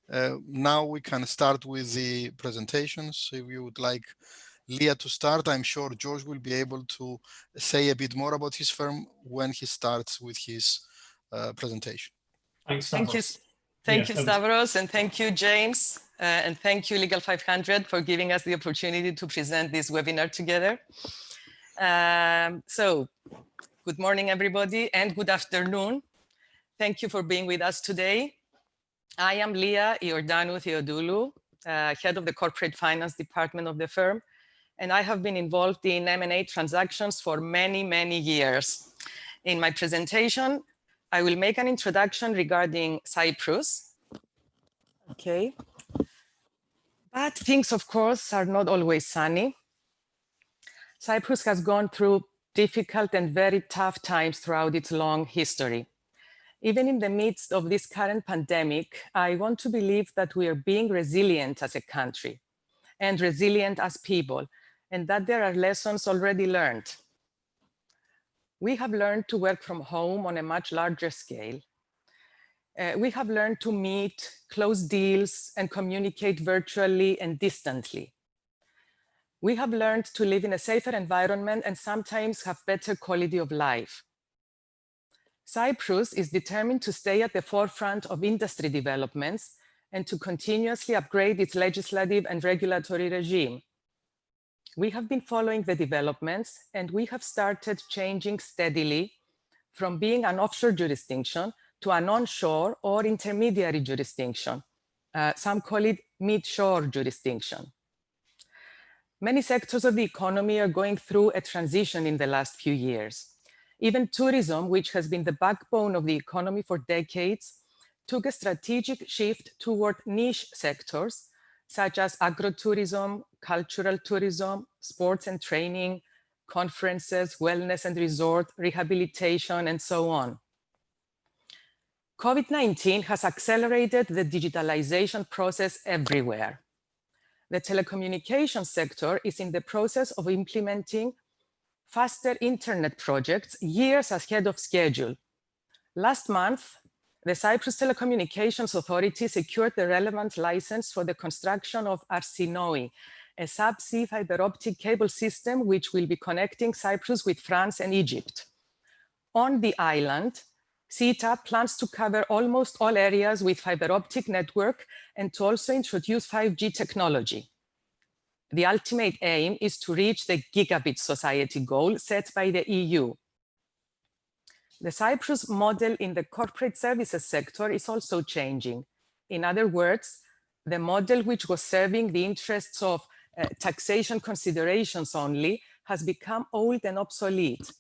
Now we can start with the presentations. If you would like Leah to start, I'm sure George will be able to say a bit more about his firm when he starts with his presentation. Thanks, Stavros. Thank you, Stavros, and thank you, James, and thank you, Legal 500, for giving us the opportunity to present this webinar together. So, good morning, everybody, and good afternoon. Thank you for being with us today. I am Leah Iordanou Theodoulou, head of the corporate finance department of the firm, and I have been involved in M&A transactions for many, many years. In my presentation, I will make an introduction regarding Cyprus. Okay. But things, of course, are not always sunny. Cyprus has gone through difficult and very tough times throughout its long history. Even in the midst of this current pandemic, I want to believe that we are being resilient as a country and resilient as people, and that there are lessons already learned. We have learned to work from home on a much larger scale. We have learned to meet, close deals, and communicate virtually and distantly. We have learned to live in a safer environment and sometimes have better quality of life. Cyprus is determined to stay at the forefront of industry developments and to continuously upgrade its legislative and regulatory regime. We have been following the developments and we have started changing steadily from being an offshore jurisdiction to an onshore or intermediary jurisdiction. Some call it mid-shore jurisdiction. Many sectors of the economy are going through a transition in the last few years. Even tourism, which has been the backbone of the economy for decades, took a strategic shift toward niche sectors, such as agrotourism, cultural tourism, sports and training, conferences, wellness and resort, rehabilitation, and so on. COVID-19 has accelerated the digitalization process everywhere. The telecommunications sector is in the process of implementing faster internet projects years ahead of schedule. Last month, the Cyprus Telecommunications Authority secured the relevant license for the construction of Arsinoi, a subsea fiber optic cable system which will be connecting Cyprus with France and Egypt. On the island, CETA plans to cover almost all areas with fiber optic network and to also introduce 5G technology. The ultimate aim is to reach the gigabit society goal set by the EU. The Cyprus model in the corporate services sector is also changing. In other words, the model which was serving the interests of taxation considerations only has become old and obsolete.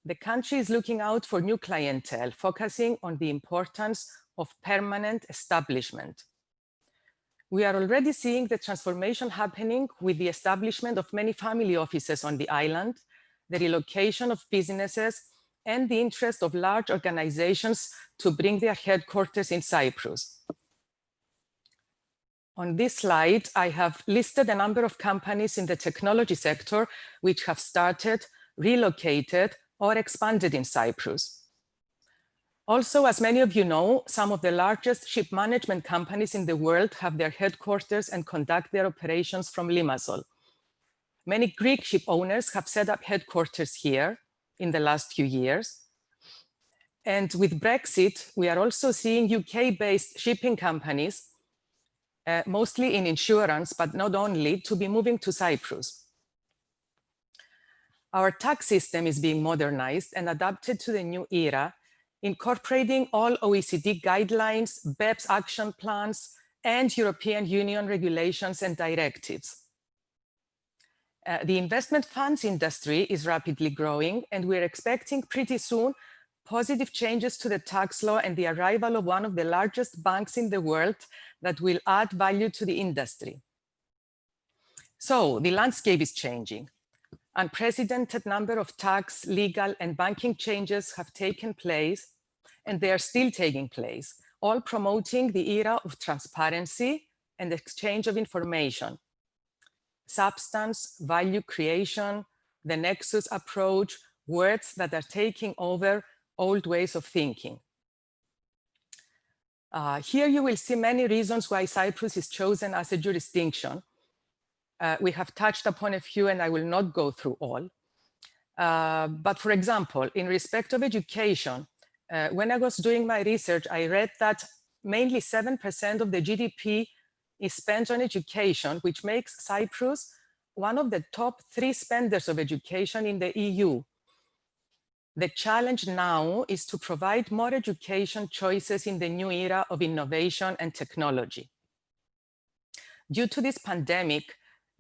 The country is looking out for new clientele, focusing on the importance of permanent establishment. We are already seeing the transformation happening with the establishment of many family offices on the island, the relocation of businesses, and the interest of large organizations to bring their headquarters in Cyprus. On this slide, I have listed a number of companies in the technology sector which have started, relocated, or expanded in Cyprus. Also, as many of you know, some of the largest ship management companies in the world have their headquarters and conduct their operations from Limassol. Many Greek ship owners have set up headquarters here in the last few years. And with Brexit, we are also seeing UK-based shipping companies, mostly in insurance, but not only, to be moving to Cyprus. Our tax system is being modernized and adapted to the new era, incorporating all OECD guidelines, BEPS action plans, and European Union regulations and directives. The investment funds industry is rapidly growing, and we're expecting pretty soon positive changes to the tax law and the arrival of one of the largest banks in the world that will add value to the industry. So the landscape is changing. Unprecedented number of tax, legal, and banking changes have taken place, and they are still taking place, all promoting the era of transparency and exchange of information. Substance, value creation, the nexus approach, words that are taking over old ways of thinking. Here you will see many reasons why Cyprus is chosen as a jurisdiction. We have touched upon a few and I will not go through all. But for example, in respect of education, when I was doing my research, I read that mainly 7% of the GDP is spent on education, which makes Cyprus one of the top 3 spenders of education in the EU. The challenge now is to provide more education choices in the new era of innovation and technology. Due to this pandemic,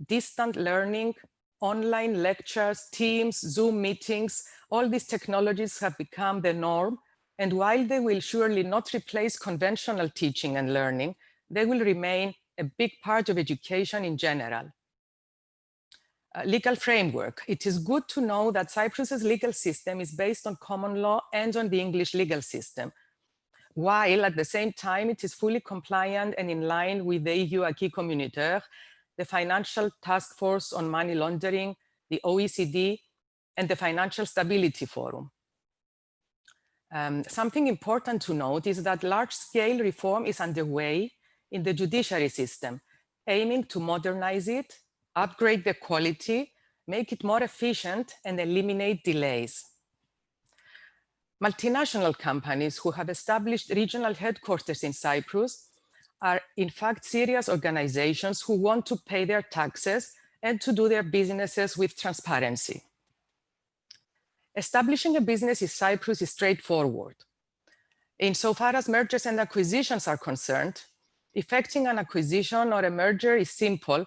distant learning, online lectures, Teams, Zoom meetings, all these technologies have become the norm. And while they will surely not replace conventional teaching and learning, they will remain a big part of education in general. Legal framework. It is good to know that Cyprus's legal system is based on common law and on the English legal system, while at the same time it is fully compliant and in line with the EU acquis communautaire, the Financial Task Force on Money Laundering, the OECD, and the Financial Stability Forum. Something important to note is that large-scale reform is underway in the judiciary system, aiming to modernize it, upgrade the quality, make it more efficient, and eliminate delays. Multinational companies who have established regional headquarters in Cyprus are in fact serious organizations who want to pay their taxes and to do their businesses with transparency. Establishing a business in Cyprus is straightforward. Insofar as mergers and acquisitions are concerned, effecting an acquisition or a merger is simple,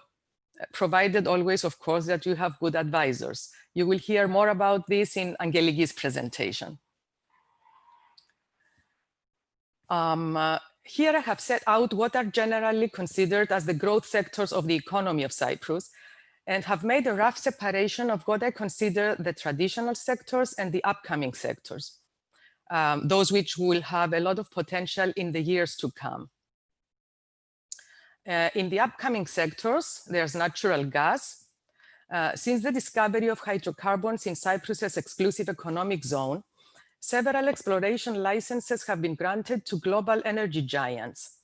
provided always, of course, that you have good advisors. You will hear more about this in Angeliki's presentation. Here I have set out what are generally considered as the growth sectors of the economy of Cyprus and have made a rough separation of what I consider the traditional sectors and the upcoming sectors, those which will have a lot of potential in the years to come. In the upcoming sectors, there's natural gas. Since the discovery of hydrocarbons in Cyprus's exclusive economic zone, several exploration licenses have been granted to global energy giants.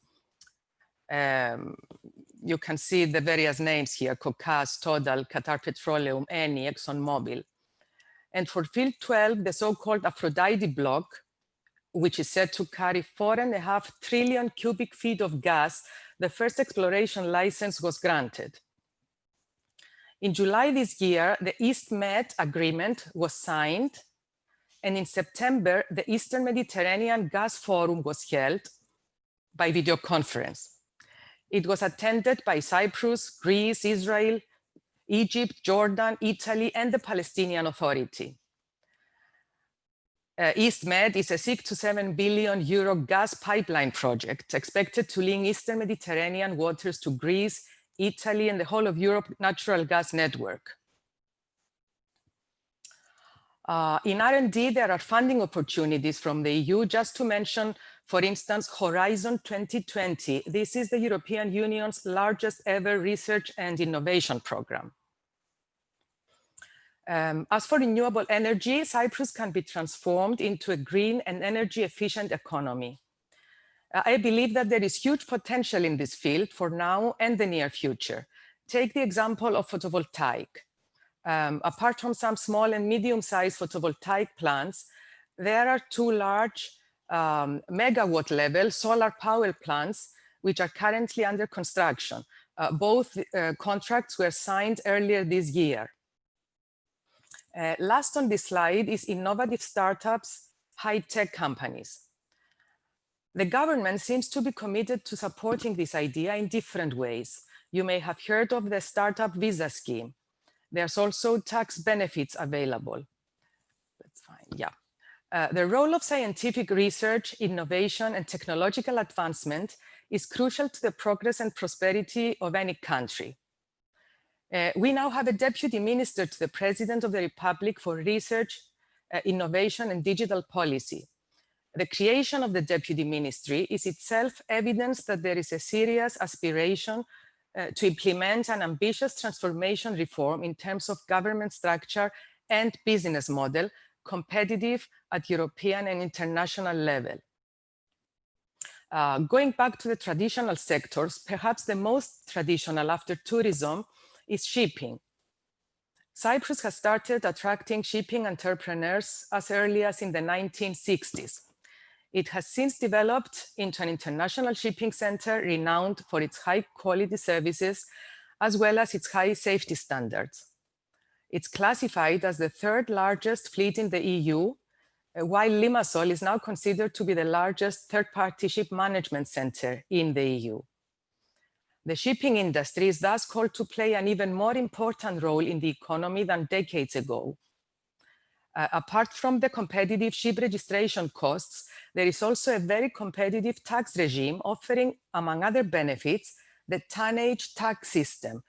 You can see the various names here: Cocas, Total, Qatar Petroleum, Eni, ExxonMobil. And for Field 12, the so-called Aphrodite block, which is said to carry 4.5 trillion cubic feet of gas, the first exploration license was granted. In July this year, the East Med agreement was signed, and in September, the Eastern Mediterranean Gas Forum was held by video conference. It was attended by Cyprus, Greece, Israel, Egypt, Jordan, Italy, and the Palestinian Authority. East Med is a 6 to 7 billion euro gas pipeline project expected to link Eastern Mediterranean waters to Greece, Italy, and the whole of Europe natural gas network. In R&D, there are funding opportunities from the EU, just to mention, for instance, Horizon 2020. This is the European Union's largest ever research and innovation program. As for renewable energy, Cyprus can be transformed into a green and energy efficient economy. I believe that there is huge potential in this field for now and the near future. Take the example of photovoltaic. Apart from some small and medium-sized photovoltaic plants, there are 2 large megawatt level solar power plants which are currently under construction. Both contracts were signed earlier this year. Last on this slide is innovative startups, high-tech companies. The government seems to be committed to supporting this idea in different ways. You may have heard of the startup visa scheme. There's also tax benefits available. That's fine, yeah. The role of scientific research, innovation, and technological advancement is crucial to the progress and prosperity of any country. We now have a deputy minister to the President of the Republic for Research, Innovation, and Digital Policy. The creation of the deputy ministry is itself evidence that there is a serious aspiration to implement an ambitious transformation reform in terms of government structure and business model, competitive at European and international level. Going back to the traditional sectors, perhaps the most traditional after tourism is shipping. Cyprus has started attracting shipping entrepreneurs as early as in the 1960s. It has since developed into an international shipping center renowned for its high quality services as well as its high safety standards. It's classified as the third largest fleet in the EU, while Limassol is now considered to be the largest third-party ship management center in the EU. The shipping industry is thus called to play an even more important role in the economy than decades ago. Apart from the competitive ship registration costs, there is also a very competitive tax regime offering, among other benefits, the tonnage tax system,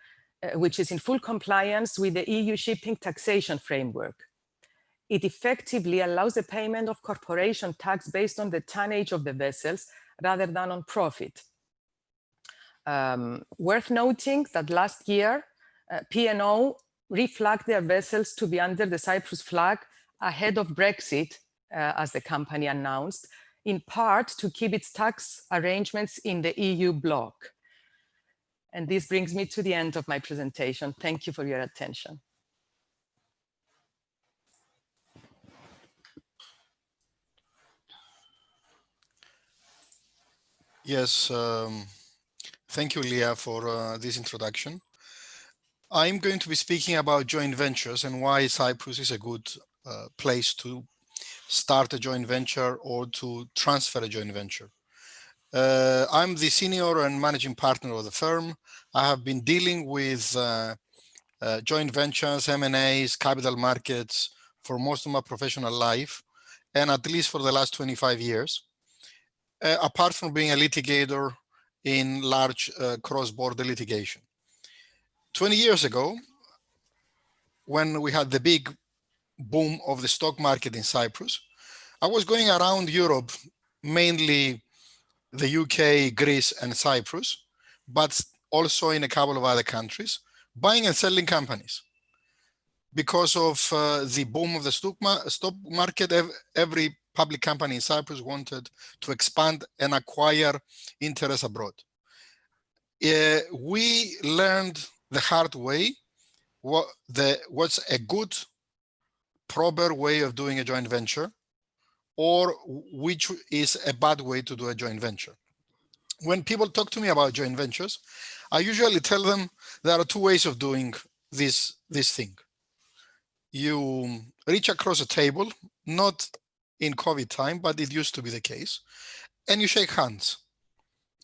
which is in full compliance with the EU shipping taxation framework. It effectively allows the payment of corporation tax based on the tonnage of the vessels rather than on profit. Worth noting that last year, P&O reflagged their vessels to be under the Cyprus flag ahead of Brexit, as the company announced, in part to keep its tax arrangements in the EU bloc. And this brings me to the end of my presentation. Thank you for your attention. Yes, thank you, Leah, for this introduction. I'm going to be speaking about joint ventures and why Cyprus is a good place to start a joint venture or to transfer a joint venture. I'm the senior and managing partner of the firm. I have been dealing with joint ventures, M&As, capital markets for most of my professional life, and at least for the last 25 years. Apart from being a litigator in large cross-border litigation. 20 years ago, when we had the big boom of the stock market in Cyprus, I was going around Europe, mainly the UK, Greece, and Cyprus, but also in a couple of other countries, buying and selling companies. Because of the boom of the stock market, every public company in Cyprus wanted to expand and acquire interests abroad. We learned the hard way what's a good, proper way of doing a joint venture, or which is a bad way to do a joint venture. When people talk to me about joint ventures, I usually tell them there are two ways of doing this thing. You reach across a table, not in COVID time, but it used to be the case, and you shake hands.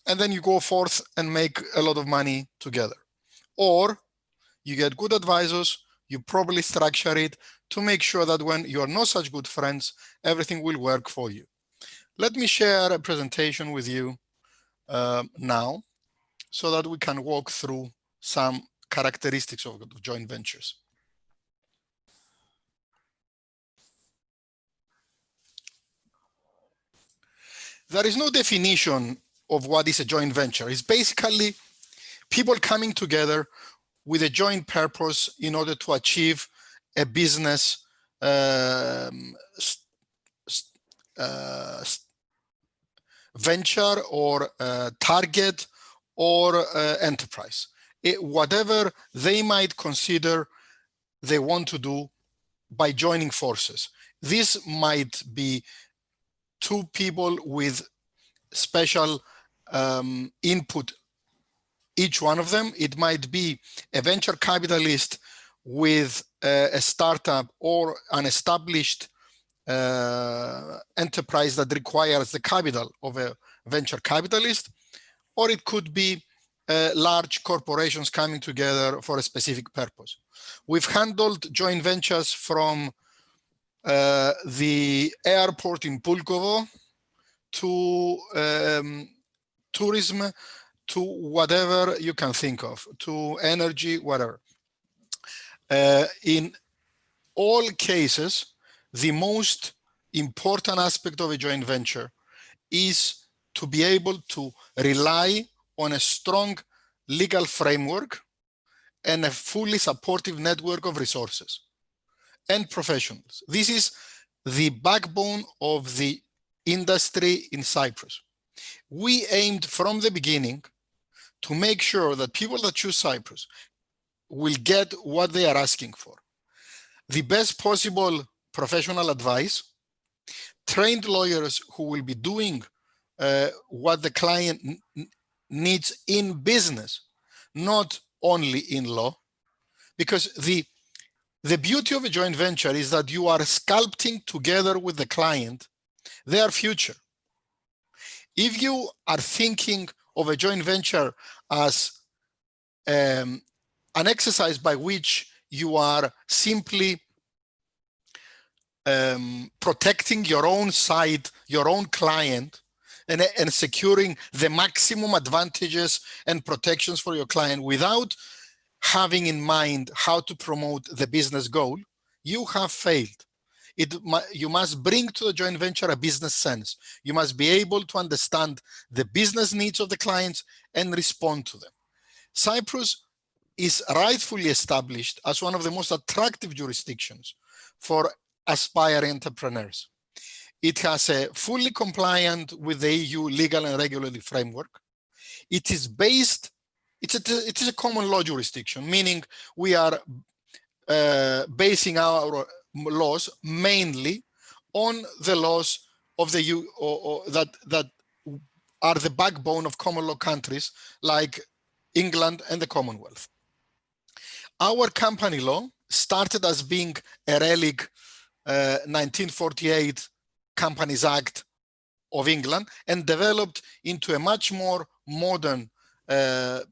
And then you go forth and make a lot of money together. Or you get good advisors, you properly structure it to make sure that when you are not such good friends, everything will work for you. Let me share a presentation with you now so that we can walk through some characteristics of joint ventures. There is no definition of what is a joint venture. It's basically people coming together with a joint purpose in order to achieve a business venture or target or enterprise. Whatever they might consider they want to do by joining forces. This might be two people with special input, each one of them. It might be a venture capitalist with a startup or an established enterprise that requires the capital of a venture capitalist, or it could be large corporations coming together for a specific purpose. We've handled joint ventures from the airport in Pulkovo to tourism, to whatever you can think of, to energy, whatever. In all cases, the most important aspect of a joint venture is to be able to rely on a strong legal framework and a fully supportive network of resources and professionals. This is the backbone of the industry in Cyprus. We aimed from the beginning to make sure that people that choose Cyprus will get what they are asking for. The best possible professional advice, trained lawyers who will be doing what the client needs in business, not only in law, because the beauty of a joint venture is that you are sculpting together with the client their future. If you are thinking of a joint venture as an exercise by which you are simply protecting your own side, your own client, and securing the maximum advantages and protections for your client without having in mind how to promote the business goal, you have failed. You must bring to the joint venture a business sense. You must be able to understand the business needs of the clients and respond to them. Cyprus is rightfully established as one of the most attractive jurisdictions for aspiring entrepreneurs. It has a fully compliant with the EU legal and regulatory framework. It is based, it is a common law jurisdiction, meaning we are basing our laws mainly on the laws of the EU that are the backbone of common law countries like England and the Commonwealth. Our company law started as being a relic 1948 Companies Act of England and developed into a much more modern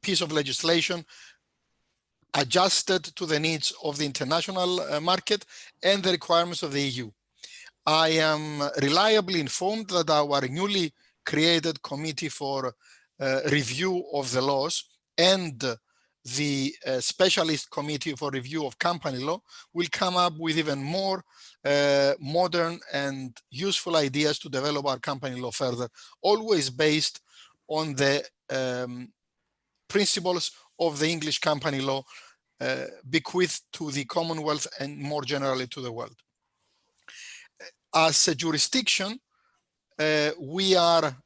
piece of legislation adjusted to the needs of the international market and the requirements of the EU. I am reliably informed that our newly created committee for review of the laws and the specialist committee for review of company law will come up with even more modern and useful ideas to develop our company law further, always based on the principles of the English company law bequeathed to the Commonwealth and more generally to the world. As a jurisdiction, we are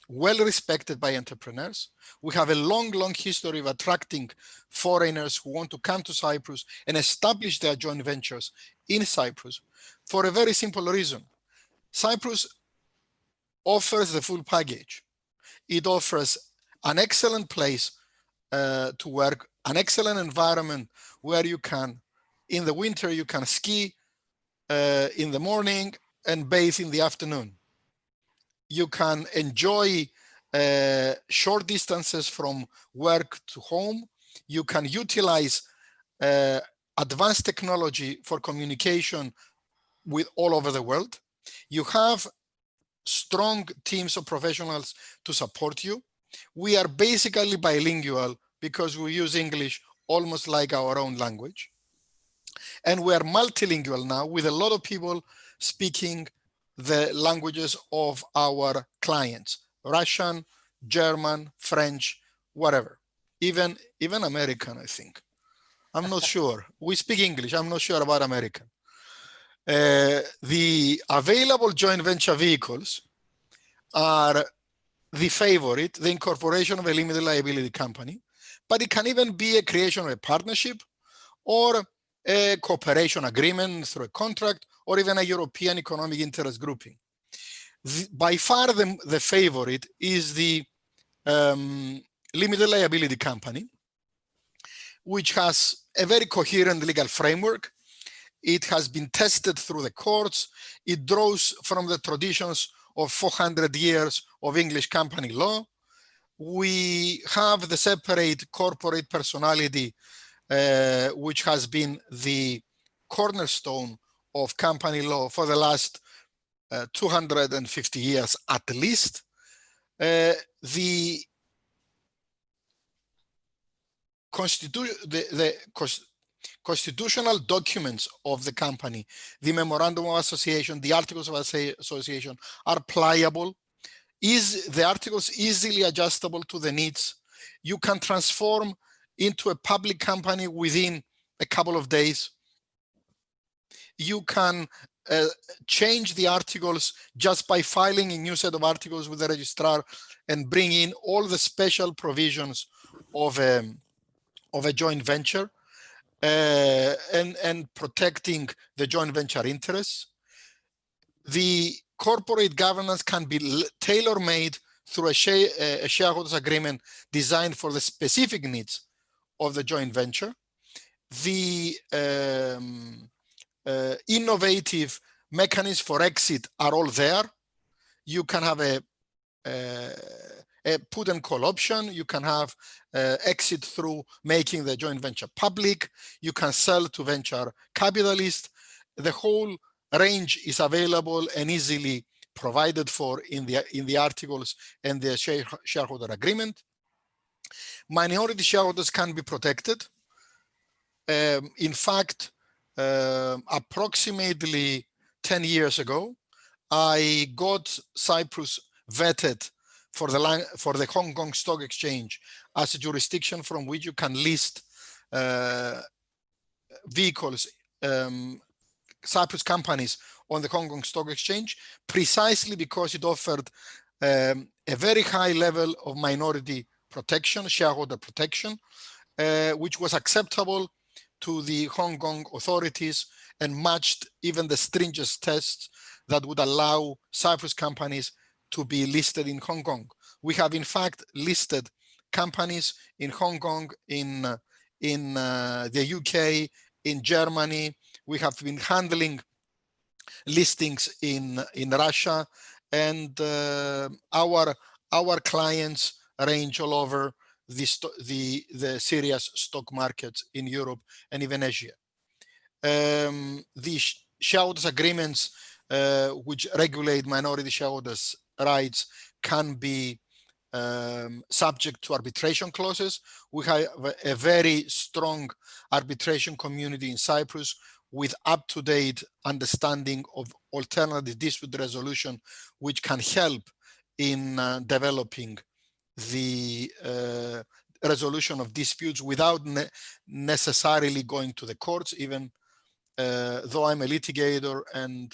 well respected by entrepreneurs. We have a long history of attracting foreigners who want to come to Cyprus and establish their joint ventures in Cyprus for a very simple reason. Cyprus offers the full package. It offers an excellent place to work, an excellent environment where you can, in the winter, you can ski in the morning and bathe in the afternoon. You can enjoy short distances from work to home. You can utilize advanced technology for communication with all over the world. You have strong teams of professionals to support you. We are basically bilingual because we use English almost like our own language. And we are multilingual now with a lot of people speaking the languages of our clients, Russian, German, French, whatever, even American, I think. I'm not sure. We speak English. I'm not sure about American. The available joint venture vehicles are the favorite, the incorporation of a limited liability company, but it can even be a creation of a partnership or a cooperation agreement through a contract or even a European economic interest grouping. By far the favorite is the limited liability company, which has a very coherent legal framework. It has been tested through the courts. It draws from the traditions of 400 years of English company law. We have the separate corporate personality, which has been the cornerstone of company law for the last 250 years at least. The constitutional documents of the company, the memorandum of association, the articles of association are pliable. The articles easily adjustable to the needs. You can transform into a public company within a couple of days. You can change the articles just by filing a new set of articles with the registrar and bring in all the special provisions of a joint venture and protecting the joint venture interests. The corporate governance can be tailor-made through a shareholders agreement designed for the specific needs of the joint venture. The innovative mechanisms for exit are all there. You can have a put and call option. You can have exit through making the joint venture public. You can sell to venture capitalists. The whole range is available and easily provided for in the articles and the shareholder agreement. Minority shareholders can be protected. In fact, approximately 10 years ago, I got Cyprus vetted for the Hong Kong Stock Exchange as a jurisdiction from which you can list vehicles, Cyprus companies on the Hong Kong Stock Exchange, precisely because it offered a very high level of minority protection, shareholder protection, which was acceptable to the Hong Kong authorities and matched even the stringent tests that would allow Cyprus companies to be listed in Hong Kong. We have in fact listed companies in Hong Kong, in the UK, in Germany. We have been handling listings in Russia, and our clients range all over the serious stock markets in Europe and even Asia. The shareholders agreements which regulate minority shareholders' rights can be subject to arbitration clauses. We have a very strong arbitration community in Cyprus with up-to-date understanding of alternative dispute resolution, which can help in developing the resolution of disputes without necessarily going to the courts, even though I'm a litigator and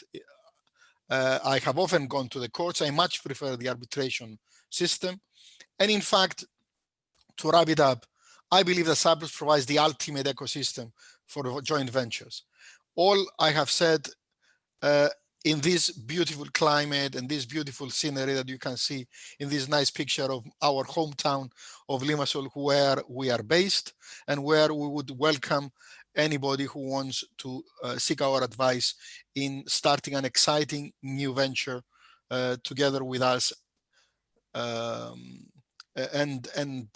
I have often gone to the courts, I much prefer the arbitration system. And in fact, to wrap it up, I believe that Cyprus provides the ultimate ecosystem for joint ventures. All I have said in this beautiful climate and this beautiful scenery that you can see in this nice picture of our hometown of Limassol, where we are based and where we would welcome anybody who wants to seek our advice in starting an exciting new venture together with us and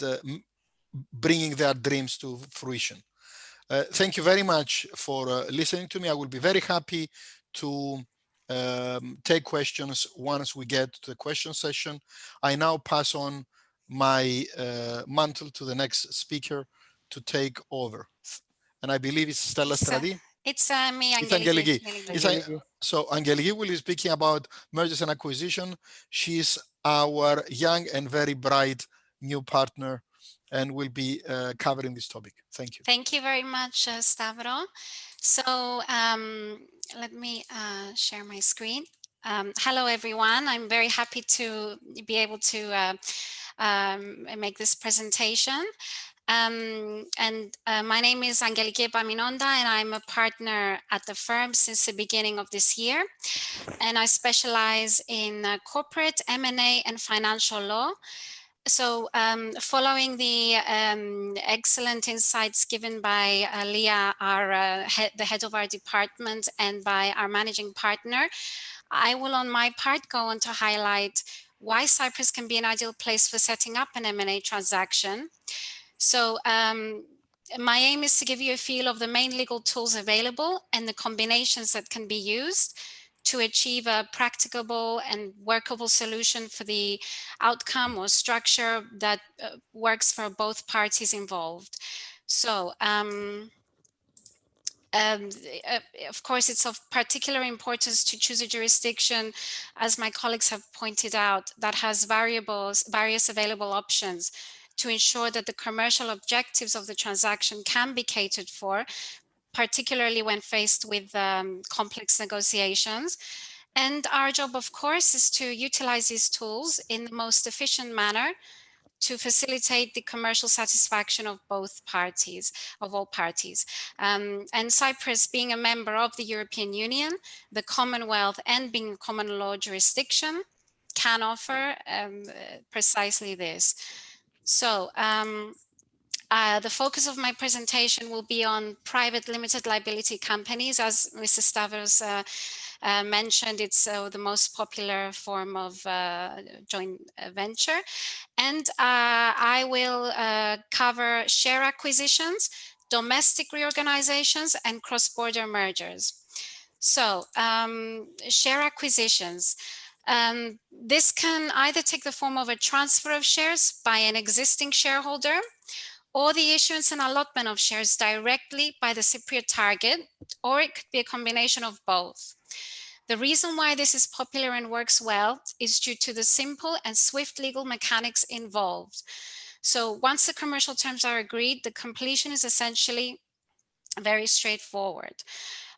bringing their dreams to fruition. Thank you very much for listening to me. I will be very happy to take questions once we get to the question session. I now pass on my mantle to the next speaker to take over. And I believe it's Stella Stradi. It's me, It's Angeliki. Angeliki. So Angeliki will be speaking about mergers and acquisition. She's our young and very bright new partner and will be covering this topic. Thank you. Thank you very much, Stavro. So let me share my screen. Hello, everyone. I'm very happy to be able to make this presentation. My name is Angeliki Epaminonda, and I'm a partner at the firm since the beginning of this year. And I specialize in corporate, M&A, and financial law. So following the excellent insights given by Leah, the head of our department, and by our managing partner, I will on my part go on to highlight why Cyprus can be an ideal place for setting up an M&A transaction. So my aim is to give you a feel of the main legal tools available and the combinations that can be used to achieve a practicable and workable solution for the outcome or structure that works for both parties involved. So of course, it's of particular importance to choose a jurisdiction, as my colleagues have pointed out, that has various available options to ensure that the commercial objectives of the transaction can be catered for, particularly when faced with complex negotiations. And our job, of course, is to utilize these tools in the most efficient manner to facilitate the commercial satisfaction of both parties, of all parties. And Cyprus, being a member of the European Union, the Commonwealth, and being a common law jurisdiction, can offer precisely this. So the focus of my presentation will be on private limited liability companies. As Mr. Stavros mentioned, it's the most popular form of joint venture. And I will cover share acquisitions, domestic reorganizations, and cross-border mergers. So share acquisitions. This can either take the form of a transfer of shares by an existing shareholder, or the issuance and allotment of shares directly by the Cypriot target, or it could be a combination of both. The reason why this is popular and works well is due to the simple and swift legal mechanics involved. So once the commercial terms are agreed, the completion is essentially very straightforward.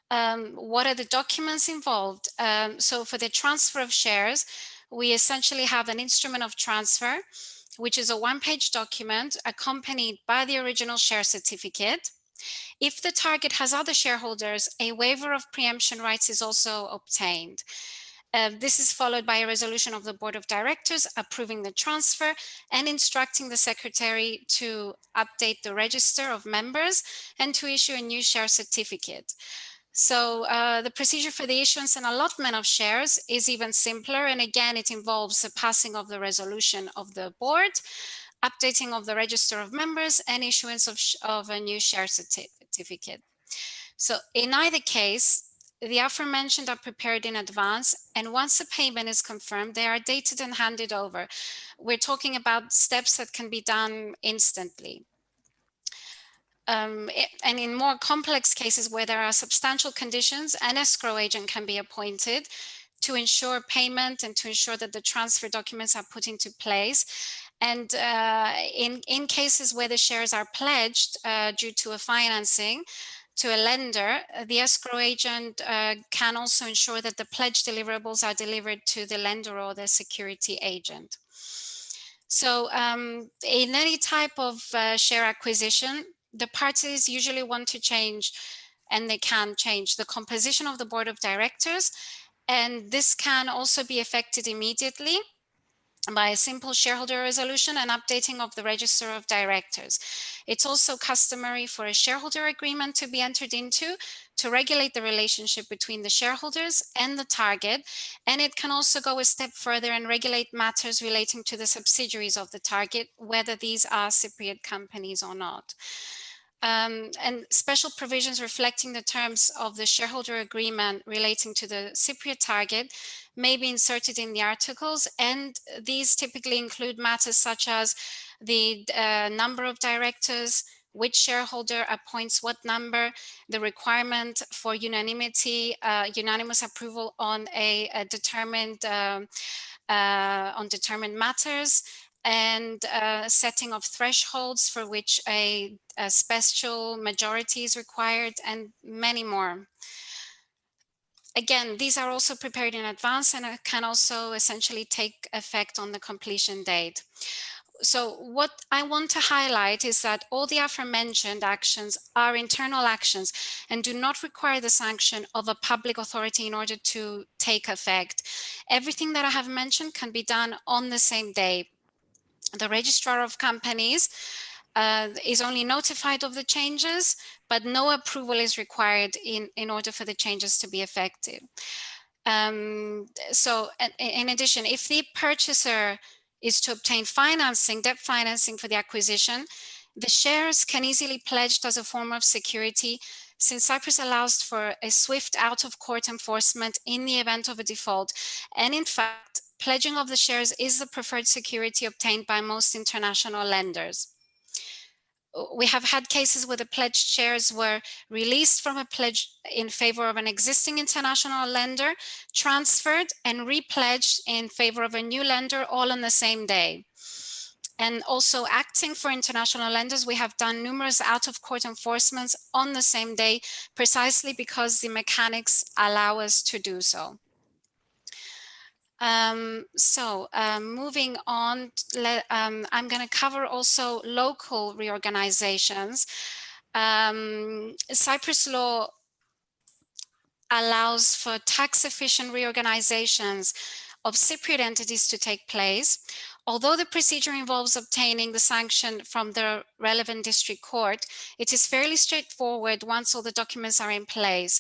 What are the documents involved? So for the transfer of shares, we essentially have an instrument of transfer, which is a one-page document accompanied by the original share certificate. If the target has other shareholders, a waiver of preemption rights is also obtained. This is followed by a resolution of the board of directors approving the transfer and instructing the secretary to update the register of members and to issue a new share certificate. So the procedure for the issuance and allotment of shares is even simpler. And again, it involves the passing of the resolution of the board, updating of the register of members, and issuance of a new share certificate. So in either case, the aforementioned are prepared in advance, and once a payment is confirmed, they are dated and handed over. We're talking about steps that can be done instantly. And in more complex cases where there are substantial conditions, an escrow agent can be appointed to ensure payment and to ensure that the transfer documents are put into place. And in cases where the shares are pledged due to a financing to a lender, the escrow agent can also ensure that the pledged deliverables are delivered to the lender or the security agent. So in any type of share acquisition, the parties usually want to change, and they can change, the composition of the board of directors. And this can also be effected immediately by a simple shareholder resolution and updating of the register of directors. It's also customary for a shareholder agreement to be entered into to regulate the relationship between the shareholders and the target. And it can also go a step further and regulate matters relating to the subsidiaries of the target, whether these are Cypriot companies or not. And special provisions reflecting the terms of the shareholder agreement relating to the Cypriot target may be inserted in the articles, and these typically include matters such as the number of directors, which shareholder appoints what number, the requirement for unanimity, unanimous approval on a determined on determined matters, and setting of thresholds for which a special majority is required, and many more. Again, these are also prepared in advance and can also essentially take effect on the completion date. So what I want to highlight is that all the aforementioned actions are internal actions and do not require the sanction of a public authority in order to take effect. Everything that I have mentioned can be done on the same day. The registrar of companies is only notified of the changes, but no approval is required in order for the changes to be effective. So in addition, if the purchaser is to obtain financing, debt financing for the acquisition, the shares can easily be pledged as a form of security, since Cyprus allows for a swift out-of-court enforcement in the event of a default. And in fact, pledging of the shares is the preferred security obtained by most international lenders. We have had cases where the pledged shares were released from a pledge in favor of an existing international lender, transferred and repledged in favor of a new lender, all on the same day. And also acting for international lenders, we have done numerous out-of-court enforcements on the same day, precisely because the mechanics allow us to do so. Moving on, I'm going to cover also local reorganizations. Cyprus law allows for tax-efficient reorganizations of Cypriot entities to take place. Although the procedure involves obtaining the sanction from the relevant district court, it is fairly straightforward once all the documents are in place.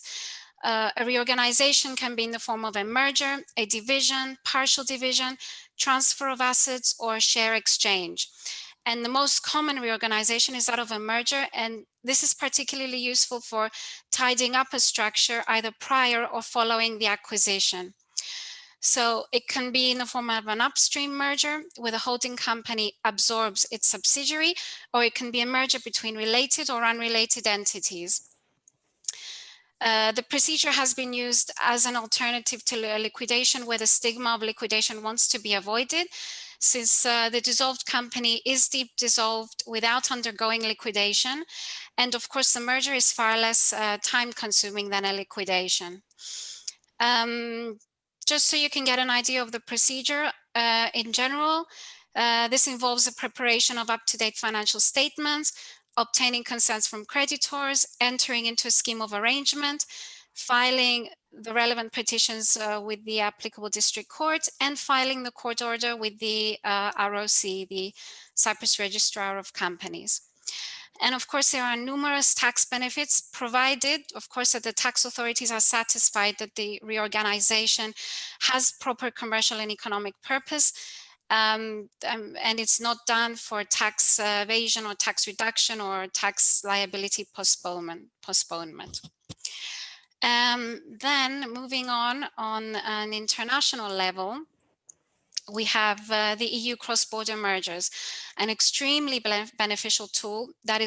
A reorganization can be in the form of a merger, a division, partial division, transfer of assets, or share exchange. And the most common reorganization is that of a merger, and this is particularly useful for tidying up a structure either prior or following the acquisition. So it can be in the form of an upstream merger where the holding company absorbs its subsidiary, or it can be a merger between related or unrelated entities. The procedure has been used as an alternative to liquidation where the stigma of liquidation wants to be avoided, since the dissolved company is deep dissolved without undergoing liquidation. And of course, the merger is far less time consuming than a liquidation. Just so you can get an idea of the procedure in general, this involves the preparation of up-to-date financial statements, obtaining consents from creditors, entering into a scheme of arrangement, filing the relevant petitions with the applicable district court, and filing the court order with the ROC, the Cyprus Registrar of Companies. And of course, there are numerous tax benefits provided, of course, that the tax authorities are satisfied that the reorganization has proper commercial and economic purpose. And it's not done for tax evasion or tax reduction or tax liability postponement. Then moving on an international level, we have the EU cross-border mergers, an extremely beneficial tool that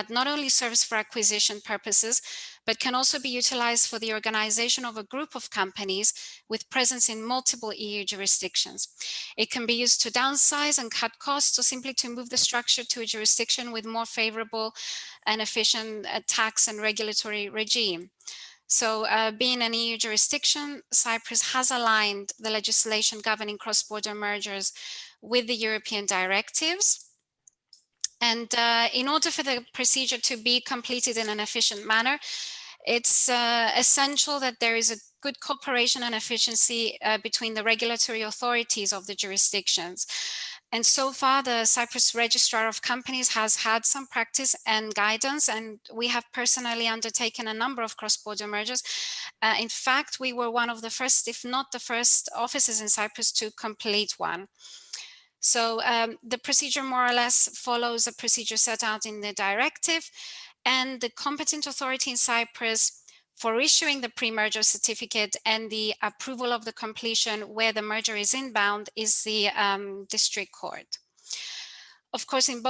not only serves for acquisition purposes, but can also be utilized for the organization of a group of companies with presence in multiple EU jurisdictions. It can be used to downsize and cut costs, or simply to move the structure to a jurisdiction with more favorable and efficient tax and regulatory regime. So being an EU jurisdiction, Cyprus has aligned the legislation governing cross-border mergers with the European directives. And in order for the procedure to be completed in an efficient manner, it's essential that there is a good cooperation and efficiency between the regulatory authorities of the jurisdictions. And so far, the Cyprus Registrar of Companies has had some practice and guidance, and we have personally undertaken a number of cross-border mergers. In fact, we were one of the first, if not the first, offices in Cyprus to complete one. So the procedure more or less follows a procedure set out in the directive, and the competent authority in Cyprus for issuing the pre-merger certificate and the approval of the completion where the merger is inbound is the district court. Of course, in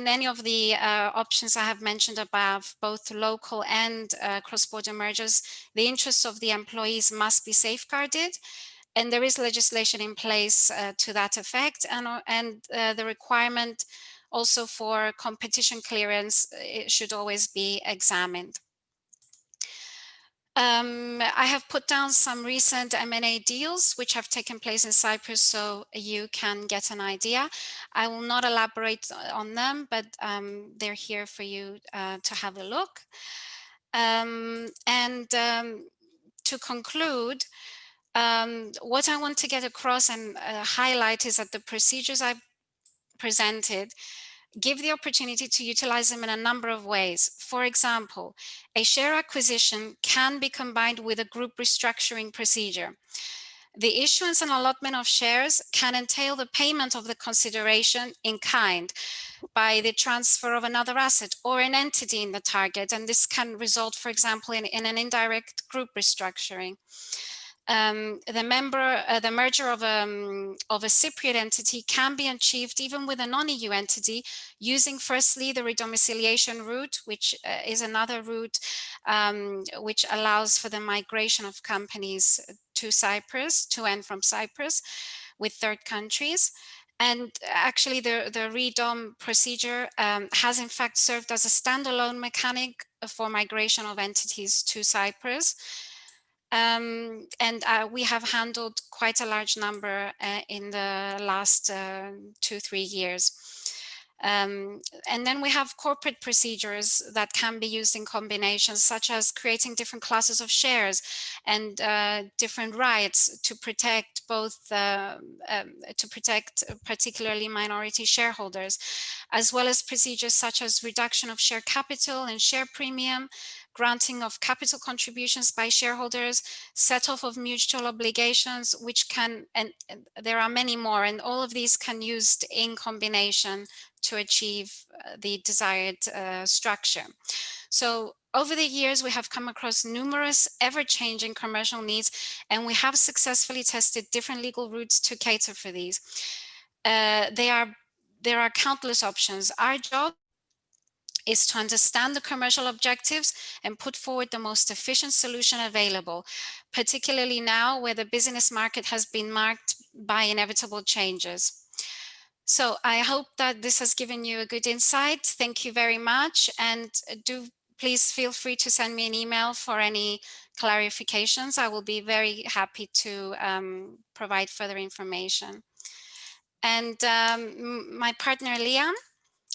any of the options I have mentioned above, both local and cross-border mergers, the interests of the employees must be safeguarded. And there is legislation in place to that effect, and the requirement also for competition clearance should always be examined. I have put down some recent M&A deals which have taken place in Cyprus, so you can get an idea. I will not elaborate on them, but they're here for you to have a look. To conclude, what I want to get across and highlight is that the procedures I presented give the opportunity to utilize them in a number of ways. For example, a share acquisition can be combined with a group restructuring procedure. The issuance and allotment of shares can entail the payment of the consideration in kind by the transfer of another asset or an entity in the target, and this can result, for example, in an indirect group restructuring. The merger of a Cypriot entity can be achieved even with a non-EU entity using firstly the redomiciliation route, which is another route which allows for the migration of companies to Cyprus, to and from Cyprus with third countries. And actually, the REDOM procedure has in fact served as a standalone mechanic for migration of entities to Cyprus. And we have handled quite a large number in the last 2-3 years. And then we have corporate procedures that can be used in combinations, such as creating different classes of shares and different rights to protect both, particularly minority shareholders, as well as procedures such as reduction of share capital and share premium, granting of capital contributions by shareholders, set off of mutual obligations, which can, and there are many more, and all of these can be used in combination to achieve the desired structure. So over the years, we have come across numerous ever-changing commercial needs, and we have successfully tested different legal routes to cater for these. There are countless options. Our job is to understand the commercial objectives and put forward the most efficient solution available, particularly now where the business market has been marked by inevitable changes. So I hope that this has given you a good insight. Thank you very much. And do please feel free to send me an email for any clarifications. I will be very happy to provide further information. And my partner, Leah,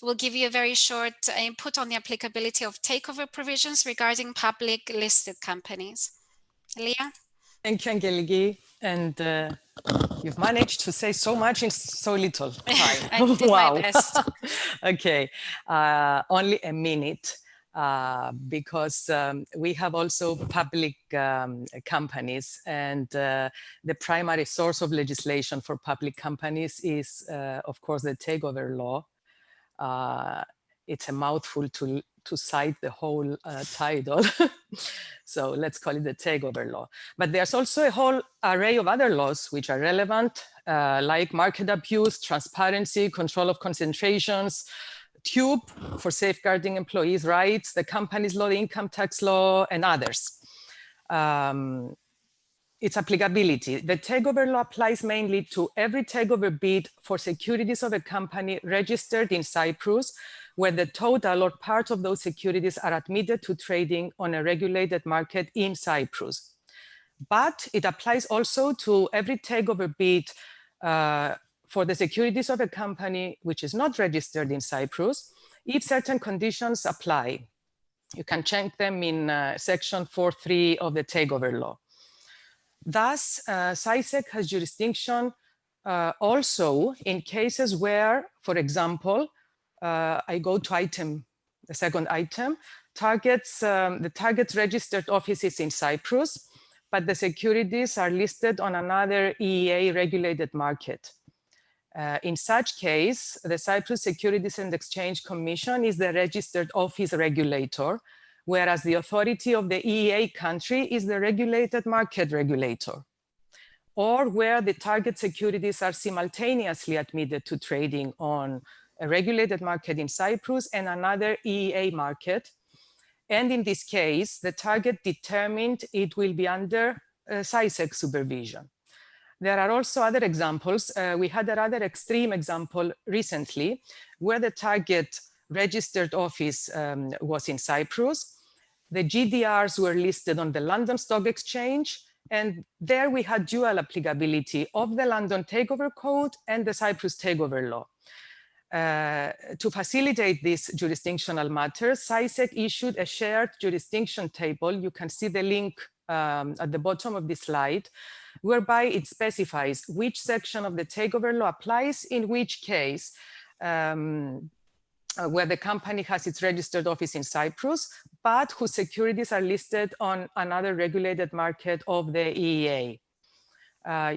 will give you a very short input on the applicability of takeover provisions regarding public listed companies. Leah? Thank you, Angeliki. And you've managed to say so much in so little time. I did my best. Okay, only a minute. Because we have also public companies, and the primary source of legislation for public companies is, of course, the takeover law. It's a mouthful to cite the whole title. So let's call it the takeover law. But there's also a whole array of other laws which are relevant, like market abuse, transparency, control of concentrations, TUBE for safeguarding employees' rights, the companies law, the income tax law, and others. Its applicability. The takeover law applies mainly to every takeover bid for securities of a company registered in Cyprus, where the total or part of those securities are admitted to trading on a regulated market in Cyprus. But it applies also to every takeover bid for the securities of a company which is not registered in Cyprus, if certain conditions apply. You can check them in section 4.3 of the takeover law. Thus, CySEC has jurisdiction also in cases where, for example, I go to the second item, the target's registered office is in Cyprus, but the securities are listed on another EEA regulated market. In such case, the Cyprus Securities and Exchange Commission is the registered office regulator, whereas the authority of the EEA country is the regulated market regulator, or where the target securities are simultaneously admitted to trading on a regulated market in Cyprus and another EEA market. And in this case, the target determined it will be under CySEC supervision. There are also other examples. We had a rather extreme example recently where the target registered office was in Cyprus. The GDRs were listed on the London Stock Exchange, and there we had dual applicability of the London Takeover Code and the Cyprus Takeover Law. To facilitate these jurisdictional matters, CySEC issued a shared jurisdiction table. You can see the link at the bottom of this slide, whereby it specifies which section of the takeover law applies in which case, where the company has its registered office in Cyprus, but whose securities are listed on another regulated market of the EEA.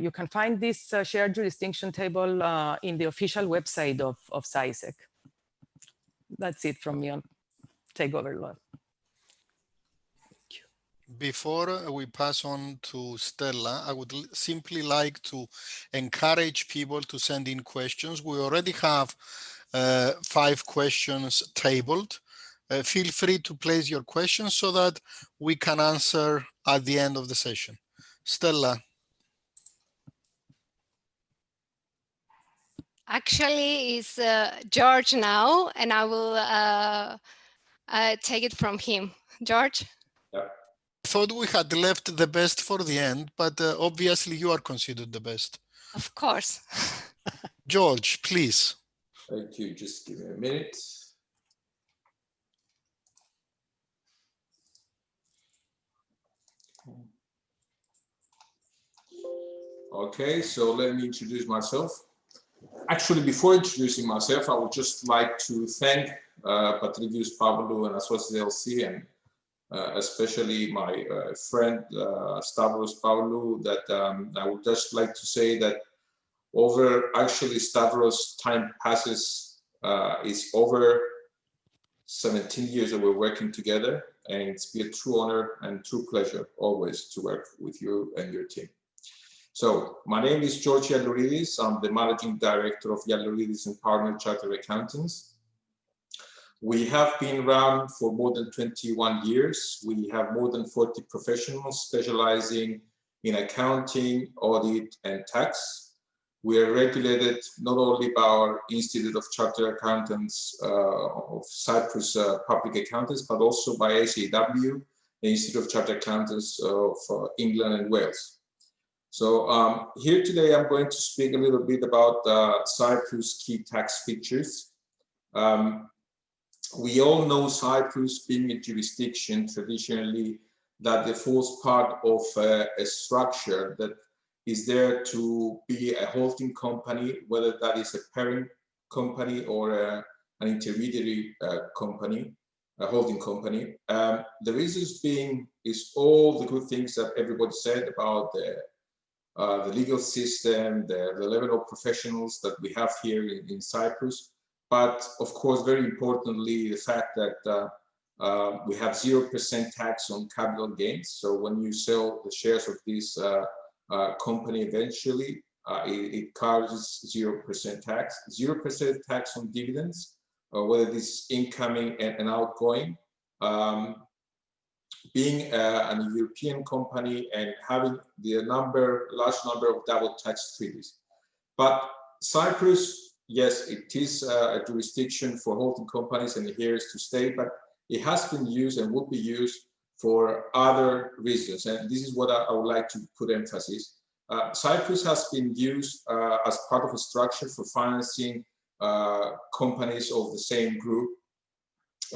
You can find this shared jurisdiction table in the official website of CySEC. That's it from me on takeover law. Before we pass on to Stella, I would simply like to encourage people to send in questions. We already have 5 questions tabled. Feel free to place your questions so that we can answer at the end of the session. Stella. Actually, it's George now, and I will take it from him. George? Yeah. I thought we had left the best for the end, but obviously you are considered the best. Of course. George, please. Thank you. Just give me a minute. Okay, so let me introduce myself. Actually, before introducing myself, I would just like to thank Patrigius Pavlou and Associates LC, and especially my friend Stavros Pavlou, that I would just like to say that actually Stavros, time passes, it's over 17 years that we're working together, and it's been a true honor and true pleasure always to work with you and your team. So my name is George Yallouridis. I'm the managing director of Yallouridis and Partner Chartered Accountants. We have been around for more than 21 years. We have more than 40 professionals specializing in accounting, audit, and tax. We are regulated not only by our Institute of Chartered Accountants of Cyprus Public Accountants, but also by SAW, the Institute of Chartered Accountants of England and Wales. So here today, I'm going to speak a little bit about Cyprus' key tax features. We all know Cyprus being a jurisdiction traditionally that forms part of a structure that is there to be a holding company, whether that is a parent company or an intermediary company, a holding company. The reasons being is all the good things that everybody said about the legal system, the level of professionals that we have here in Cyprus. But of course, very importantly, the fact that we have 0% tax on capital gains. So when you sell the shares of this company eventually, it carries 0% tax, 0% tax on dividends, whether this incoming and outgoing. Being a European company and having the large number of double tax treaties. But Cyprus, yes, it is a jurisdiction for holding companies and here is to stay, but it has been used and will be used for other reasons. And this is what I would like to put emphasis. Cyprus has been used as part of a structure for financing companies of the same group.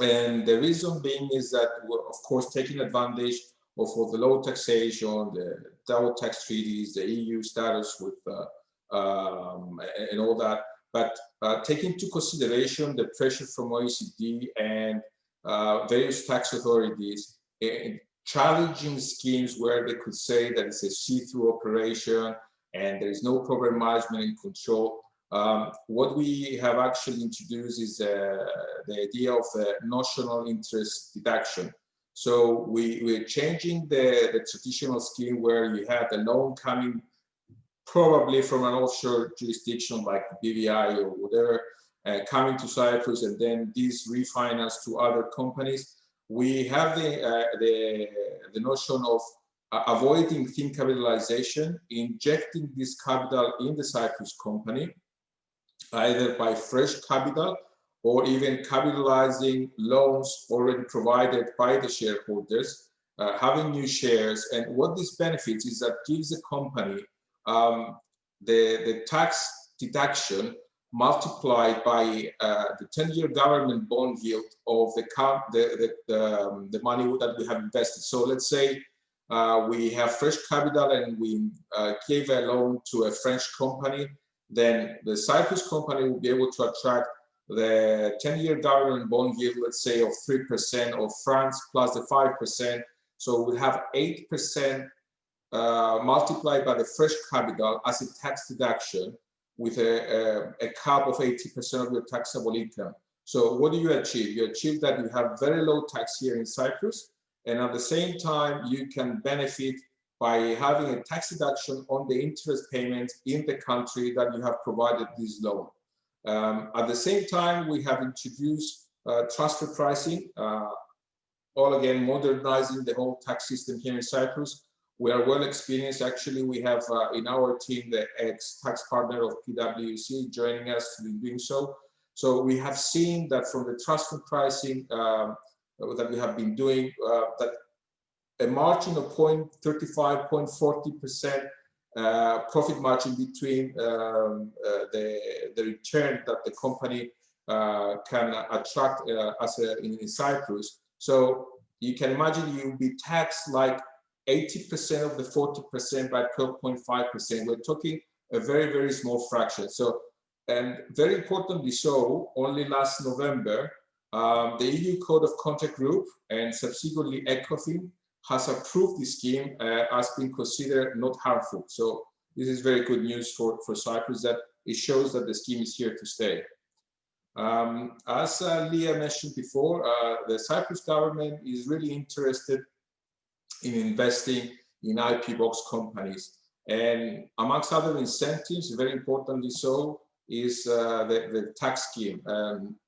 And the reason being is that we're, of course, taking advantage of all the low taxation, the double tax treaties, the EU status with, and all that. But taking into consideration the pressure from OECD and various tax authorities, challenging schemes where they could say that it's a see-through operation and there is no proper management and control. What we have actually introduced is the idea of a notional interest deduction. So we're changing the traditional scheme where you have a loan coming probably from an offshore jurisdiction like BVI or whatever, coming to Cyprus and then this refinance to other companies. We have the notion of avoiding thin capitalization, injecting this capital in the Cyprus company, either by fresh capital or even capitalizing loans already provided by the shareholders, having new shares. And what this benefits is that gives the company the tax deduction multiplied by the 10-year government bond yield of the money that we have invested. So let's say we have fresh capital and we gave a loan to a French company, then the Cyprus company will be able to attract the 10-year government bond yield, let's say, of 3% of France plus the 5%. So we have 8% multiplied by the fresh capital as a tax deduction with a cap of 80% of your taxable income. So what do you achieve? You achieve that you have very low tax here in Cyprus, and at the same time, you can benefit by having a tax deduction on the interest payments in the country that you have provided this loan. At the same time, we have introduced transfer pricing, all again modernizing the whole tax system here in Cyprus. We are well experienced. Actually, we have in our team the ex-tax partner of PwC joining us in doing so. So we have seen that from the transfer pricing that we have been doing, that a margin of 0.35, 0.40% profit margin between the return that the company can attract in Cyprus. So you can imagine you'll be taxed like 80% of the 40% by 12.5%. We're talking a very, very small fraction. So, and very importantly so, only last November, the EU Code of Conduct Group and subsequently ECOFIN has approved the scheme as being considered not harmful. So this is very good news for Cyprus, that it shows that the scheme is here to stay. As Leah mentioned before, the Cyprus government is really interested in investing in IP box companies. And amongst other incentives, very importantly so, is the tax scheme.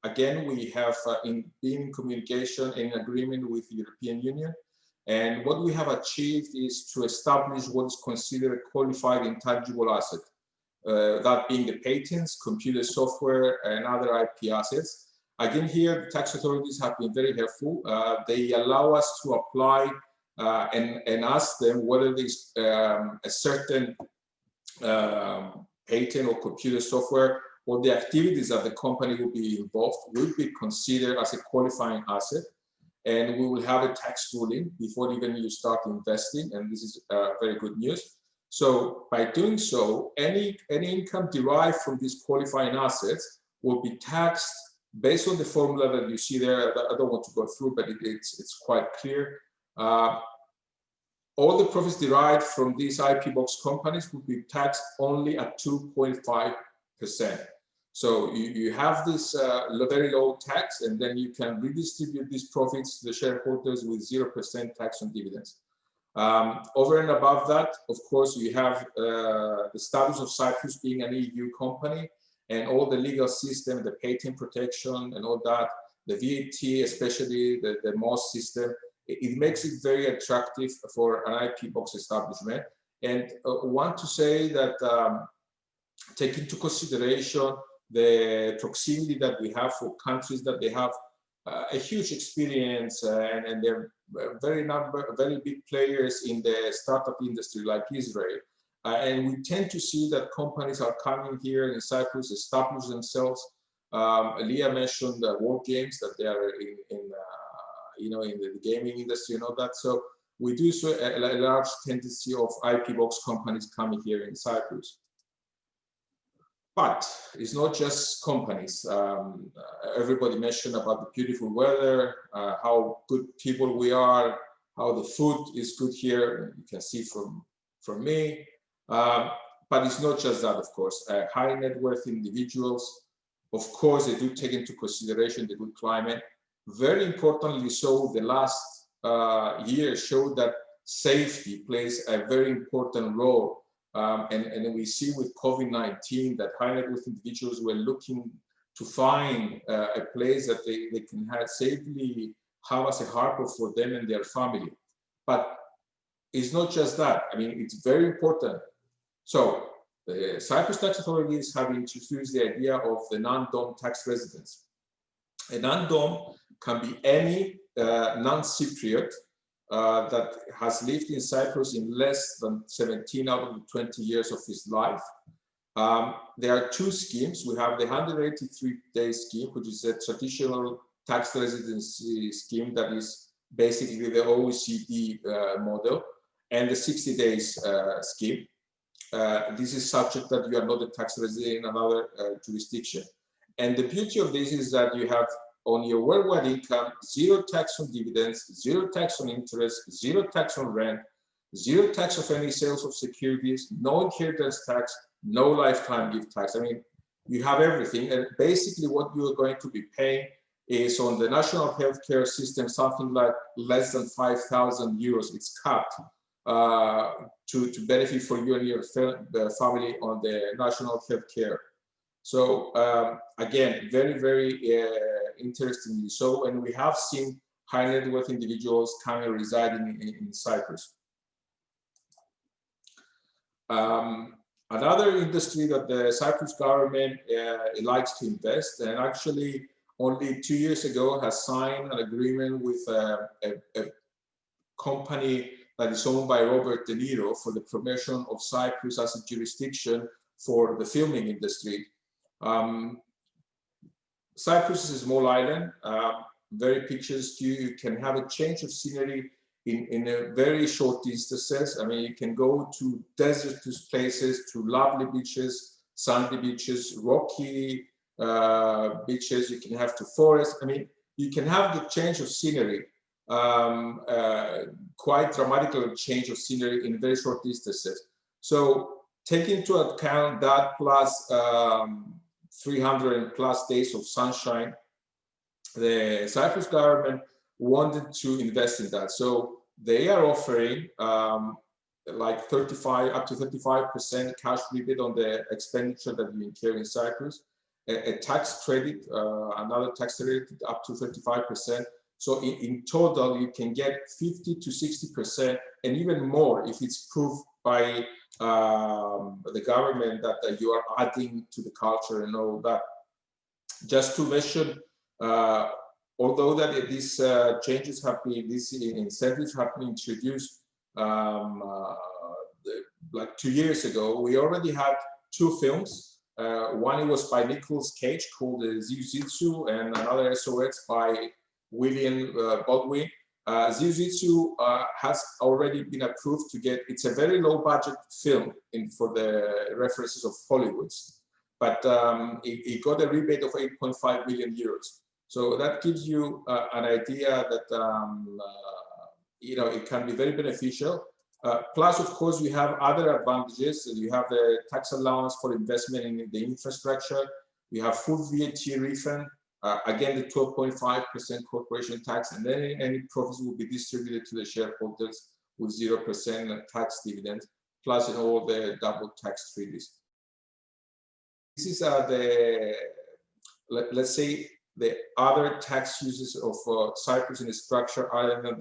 Again, we have been in communication and agreement with the European Union. And what we have achieved is to establish what is considered a qualified intangible asset, that being the patents, computer software, and other IP assets. Again, here, the tax authorities have been very helpful. They allow us to apply and ask them whether there's a certain patent or computer software or the activities that the company will be involved will be considered as a qualifying asset. And we will have a tax ruling before even you start investing. And this is very good news. So by doing so, any income derived from these qualifying assets will be taxed based on the formula that you see there. I don't want to go through, but it's quite clear. All the profits derived from these IP box companies will be taxed only at 2.5%. So you have this very low tax, and then you can redistribute these profits to the shareholders with 0% tax on dividends. Over and above that, of course, you have the status of Cyprus being an EU company, and all the legal system, the patent protection and all that, the VAT, especially the MOS system, it makes it very attractive for an IP box establishment. And I want to say that take into consideration the proximity that we have for countries that they have a huge experience and they're very big players in the startup industry like Israel. And we tend to see that companies are coming here in Cyprus, establish themselves. Leah mentioned the war games, that they are in the gaming industry and all that. So we do see a large tendency of IP box companies coming here in Cyprus. But it's not just companies. Everybody mentioned about the beautiful weather, how good people we are, how the food is good here. You can see from me. But it's not just that, of course. High net worth individuals, of course, they do take into consideration the good climate. Very importantly so, the last year showed that safety plays a very important role. And we see with COVID-19 that high net worth individuals were looking to find a place that they can safely have as a harbor for them and their family. But it's not just that. I mean, it's very important. So the Cyprus tax authorities have introduced the idea of the non-dom tax residence. A non-dom can be any non-Cypriot that has lived in Cyprus in less than 17 out of the 20 years of his life. There are two schemes. We have the 183-day scheme, which is a traditional tax residency scheme that is basically the OECD model, and the 60 days scheme. This is subject that you are not a tax resident in another jurisdiction. And the beauty of this is that you have on your worldwide income, 0 tax on dividends, 0 tax on interest, 0 tax on rent, 0 tax of any sales of securities, no inheritance tax, no lifetime gift tax. I mean, you have everything. And basically what you are going to be paying is on the national healthcare system, something like less than 5,000 euros. It's capped to benefit for you and your family on the national healthcare. So again, very, very interestingly so, and we have seen high net worth individuals coming and residing in Cyprus. Another industry that the Cyprus government likes to invest, and actually only 2 years ago has signed an agreement with a company that is owned by Robert De Niro for the promotion of Cyprus as a jurisdiction for the filming industry. Cyprus is a small island, very picturesque. You can have a change of scenery in a very short distances. I mean, you can go to desert places, to lovely beaches, sandy beaches, rocky beaches. You can have to forest. I mean, you can have the change of scenery, quite dramatical change of scenery in very short distances. So take into account that plus 300 plus days of sunshine, the Cyprus government wanted to invest in that. So they are offering like up to 35% cash rebate on the expenditure that you incur in Cyprus, a tax credit, another tax credit up to 35%. So in total, you can get 50 to 60% and even more if it's proved by the government that you are adding to the culture and all that. Just to mention, although that these changes have been, these incentives have been introduced like 2 years ago, we already had 2 films. One was by Nicolas Cage called Jiu-Jitsu, and another SOS by William Baldwin. Jiu-Jitsu has already been approved to get, it's a very low budget film for the references of Hollywood, but it got a rebate of 8.5 million euros. So that gives you an idea that you know, it can be very beneficial. Plus, of course, you have other advantages. You have the tax allowance for investment in the infrastructure. You have full VAT refund. Again, the 12.5% corporation tax, and then any profits will be distributed to the shareholders with 0% tax dividend, plus in all the double tax treaties. This is let's say, the other tax uses of Cyprus in the structure other than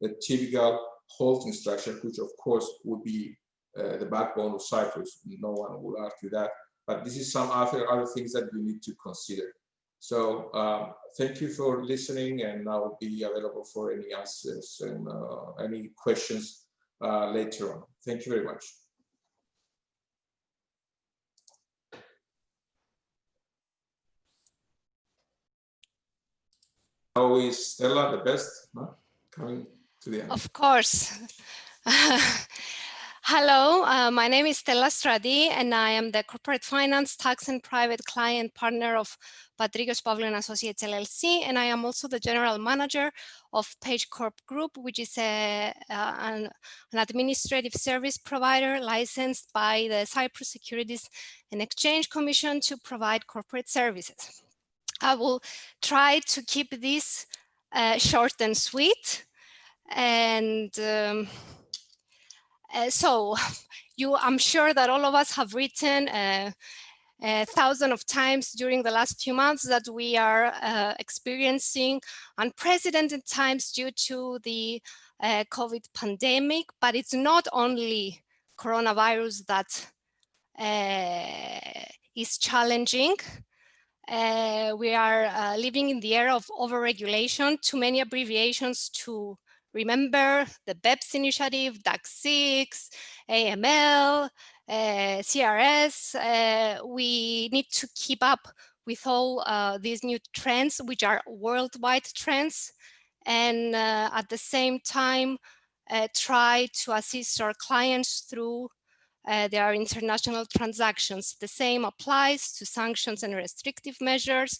the typical holding structure, which of course would be the backbone of Cyprus. No one will argue that, but this is some other things that you need to consider. So thank you for listening, and I'll be available for any answers and any questions later on. Thank you very much. How is Stella the best? Huh? Coming to the end. Of course. Hello, my name is Stella Stradi, and I am the Corporate Finance, Tax and Private Client Partner of Patricios Pavlou & Associates LLC, and I am also the General Manager of Page Corp Group, which is an administrative service provider licensed by the Cyprus Securities and Exchange Commission to provide corporate services. I will try to keep this short and sweet. And so I'm sure that all of us have written 1,000 of times during the last few months that we are experiencing unprecedented times due to the COVID pandemic, but it's not only coronavirus that is challenging. We are living in the era of overregulation, too many abbreviations to remember: the BEPS initiative, DAC 6, AML, CRS. We need to keep up with all these new trends, which are worldwide trends, and at the same time try to assist our clients through their international transactions. The same applies to sanctions and restrictive measures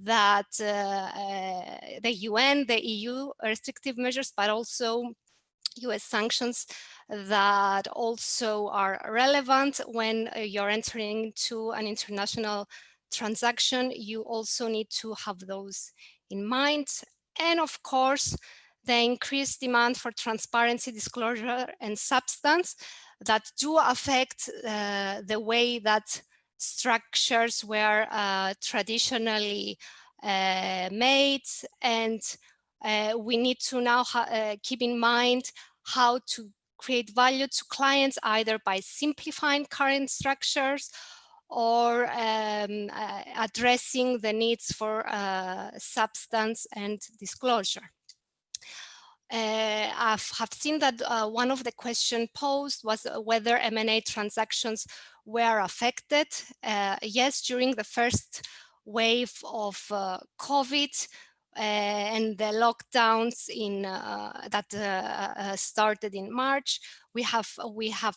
that the UN, the EU restrictive measures, but also US sanctions that also are relevant when you're entering into an international transaction. You also need to have those in mind. And of course, the increased demand for transparency, disclosure, and substance that do affect the way that structures were traditionally made. And we need to now keep in mind how to create value to clients either by simplifying current structures or addressing the needs for substance and disclosure. I have seen that one of the questions posed was whether M&A transactions were affected. Yes, during the first wave of COVID and the lockdowns that started in March, we had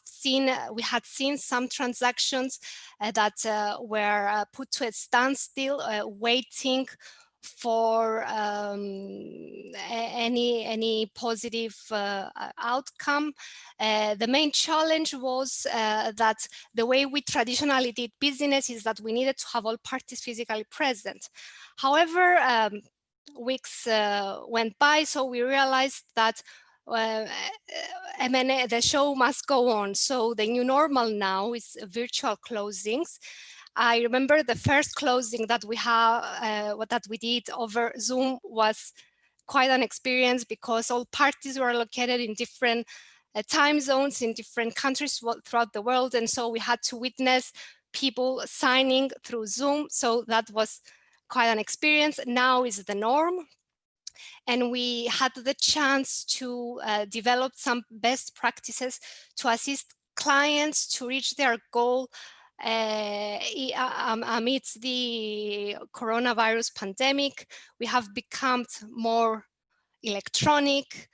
seen some transactions that were put to a standstill, waiting for any positive outcome. The main challenge was that the way we traditionally did business is that we needed to have all parties physically present. However, weeks went by, so we realized that M&A, the show must go on. So the new normal now is virtual closings. I remember the first closing that we did over Zoom was quite an experience because all parties were located in different time zones in different countries throughout the world, and so we had to witness people signing through Zoom. So that was quite an experience. Now is the norm, and we had the chance to develop some best practices to assist clients to reach their goal amidst the coronavirus pandemic. We have become more electronic.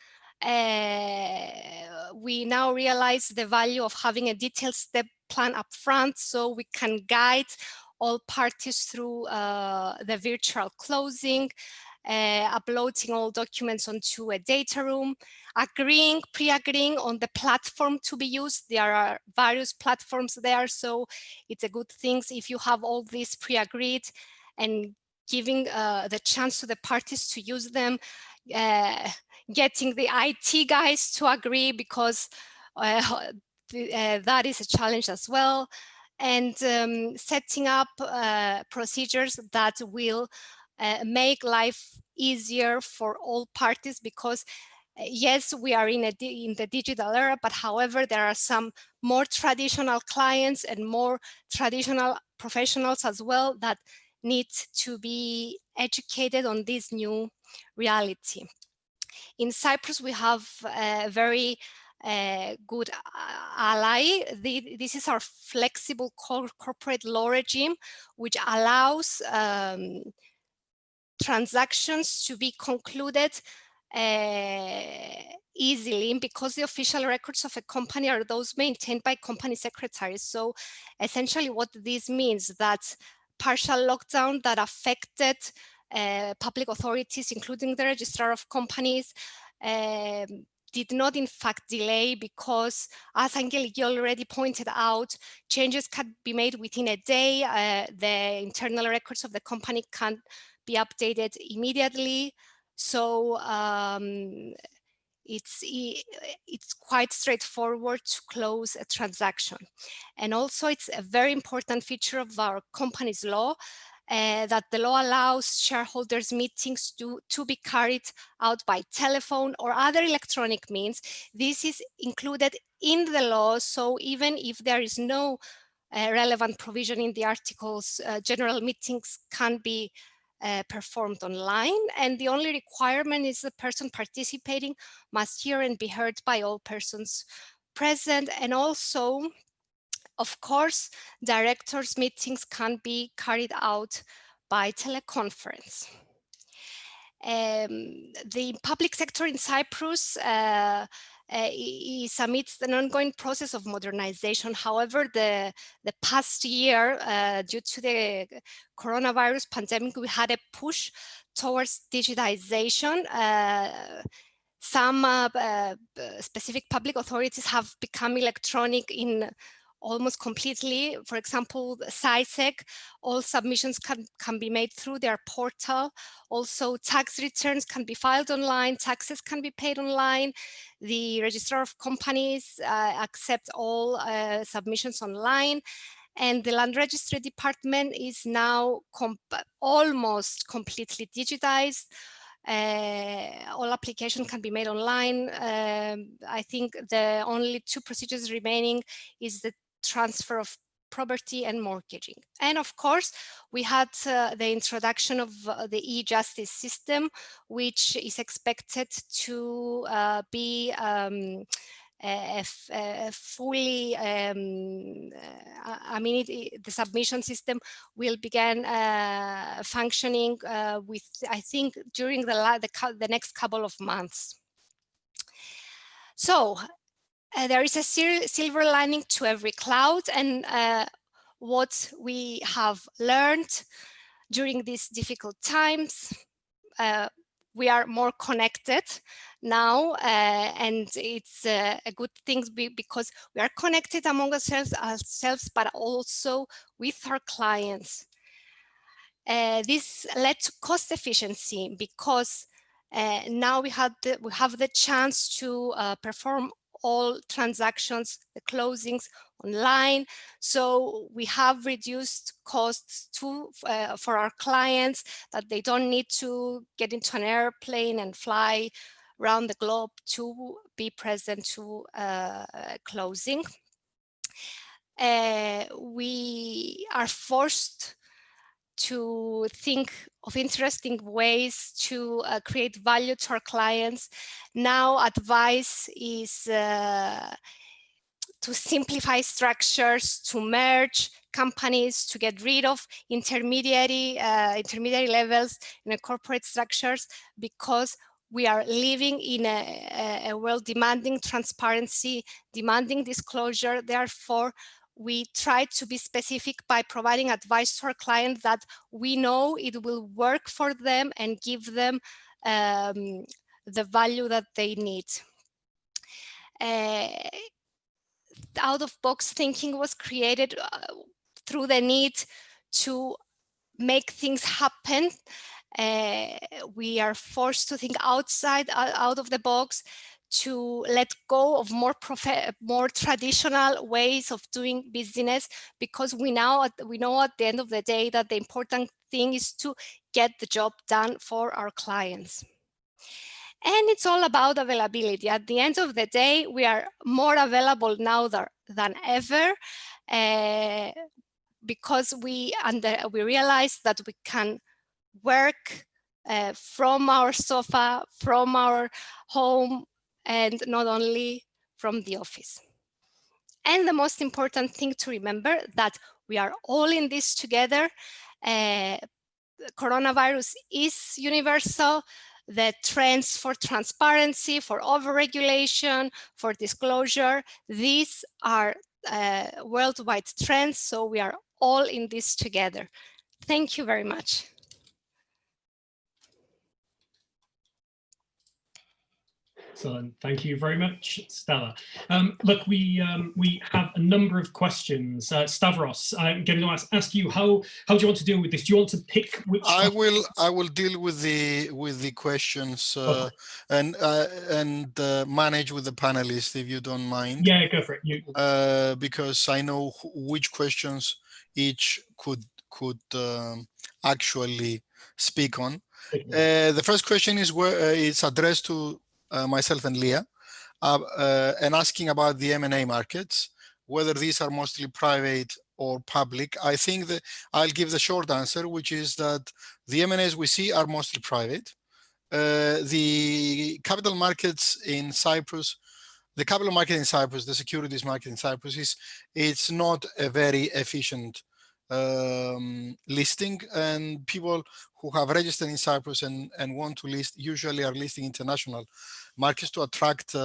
We now realize the value of having a detailed step plan up front, so we can guide all parties through the virtual closing, uploading all documents onto a data room, pre-agreeing on the platform to be used. There are various platforms there, so it's a good thing if you have all these pre-agreed, and giving the chance to the parties to use them, getting the IT guys to agree, because that is a challenge as well, and setting up procedures that will make life easier for all parties, because yes, we are in the digital era, but however, there are some more traditional clients and more traditional professionals as well that need to be educated on this new reality. In Cyprus, we have a very good ally. This is our flexible corporate law regime, which allows transactions to be concluded easily, because the official records of a company are those maintained by company secretaries. So essentially what this means, that partial lockdown that affected public authorities, including the registrar of companies, did not in fact delay, because as Angeliki already pointed out, changes can be made within a day. The internal records of the company can be updated immediately. So it's quite straightforward to close a transaction. And also it's a very important feature of our company's law, that the law allows shareholders meetings to be carried out by telephone or other electronic means. This is included in the law, so even if there is no relevant provision in the articles, general meetings can be performed online, and the only requirement is the person participating must hear and be heard by all persons present. And also, of course, directors' meetings can be carried out by teleconference. The public sector in Cyprus is amidst an ongoing process of modernization. However, the past year, due to the coronavirus pandemic, we had a push towards digitization. Some specific public authorities have become electronic in almost completely. For example, SciSec, all submissions can be made through their portal. Also, tax returns can be filed online, taxes can be paid online. The registrar of companies accepts all submissions online. And the land registry department is now almost completely digitized. All application can be made online. I think the only two procedures remaining is the transfer of property and mortgaging. And of course, we had the introduction of the e-justice system, which is expected to be fully, the submission system will begin functioning with, I think, during the next couple of months. So there is a silver lining to every cloud, and what we have learned during these difficult times, we are more connected now, and it's a good thing because we are connected among ourselves, but also with our clients. This led to cost efficiency because now we have the chance to perform all transactions, the closings online. So we have reduced costs for our clients, that they don't need to get into an airplane and fly around the globe to be present to closing. We are forced to think of interesting ways to create value to our clients. Now advice is to simplify structures, to merge companies, to get rid of intermediary levels in corporate structures, because we are living in a world demanding transparency, demanding disclosure. Therefore, we try to be specific by providing advice to our clients that we know it will work for them and give them the value that they need. Out-of-box thinking was created through the need to make things happen. We are forced to think out of the box, to let go of more traditional ways of doing business, because we know at the end of the day that the important thing is to get the job done for our clients. And it's all about availability. At the end of the day, we are more available now than ever, because we realize that we can work from our sofa, from our home, and not only from the office. And the most important thing to remember, that we are all in this together. Coronavirus is universal. The trends for transparency, for overregulation, for disclosure, these are worldwide trends. So we are all in this together. Thank you very much. Excellent. Thank you very much, Stella. Look, we have a number of questions. Stavros, I'm going to ask you, how do you want to deal with this? Do you want to pick which? I will deal with the questions and manage with the panelists, if you don't mind. Yeah, go for it. Because I know which questions each could actually speak on. The first question is it's addressed to myself and Leah, and asking about the M&A markets, whether these are mostly private or public. I think that I'll give the short answer, which is that the M&As we see are mostly private. The capital markets in Cyprus, the securities market in Cyprus it's not a very efficient listing, and people who have registered in Cyprus and want to list usually are listing international markets to attract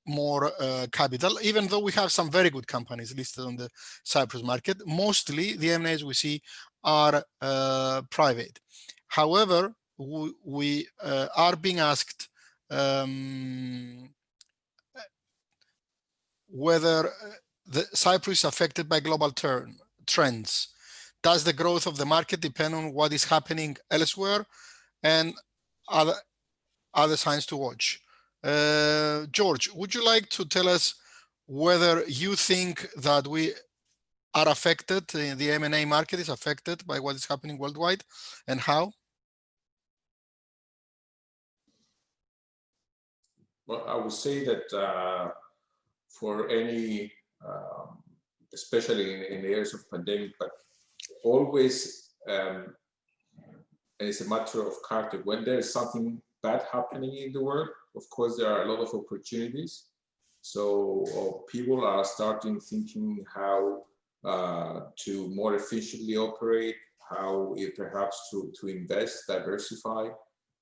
more capital, even though we have some very good companies listed on the Cyprus market. Mostly the M&As we see are private. However, we are being asked whether Cyprus is affected by global trends. Does the growth of the market depend on what is happening elsewhere, and other signs to watch? George, would you like to tell us whether you think that we are affected, the M&A market is affected by what is happening worldwide, and how? Well, I would say that for any, especially in the years of pandemic, but always, and it's a matter of character. When there is something bad happening in the world, of course, there are a lot of opportunities. So people are starting thinking how to more efficiently operate, how perhaps to invest, diversify.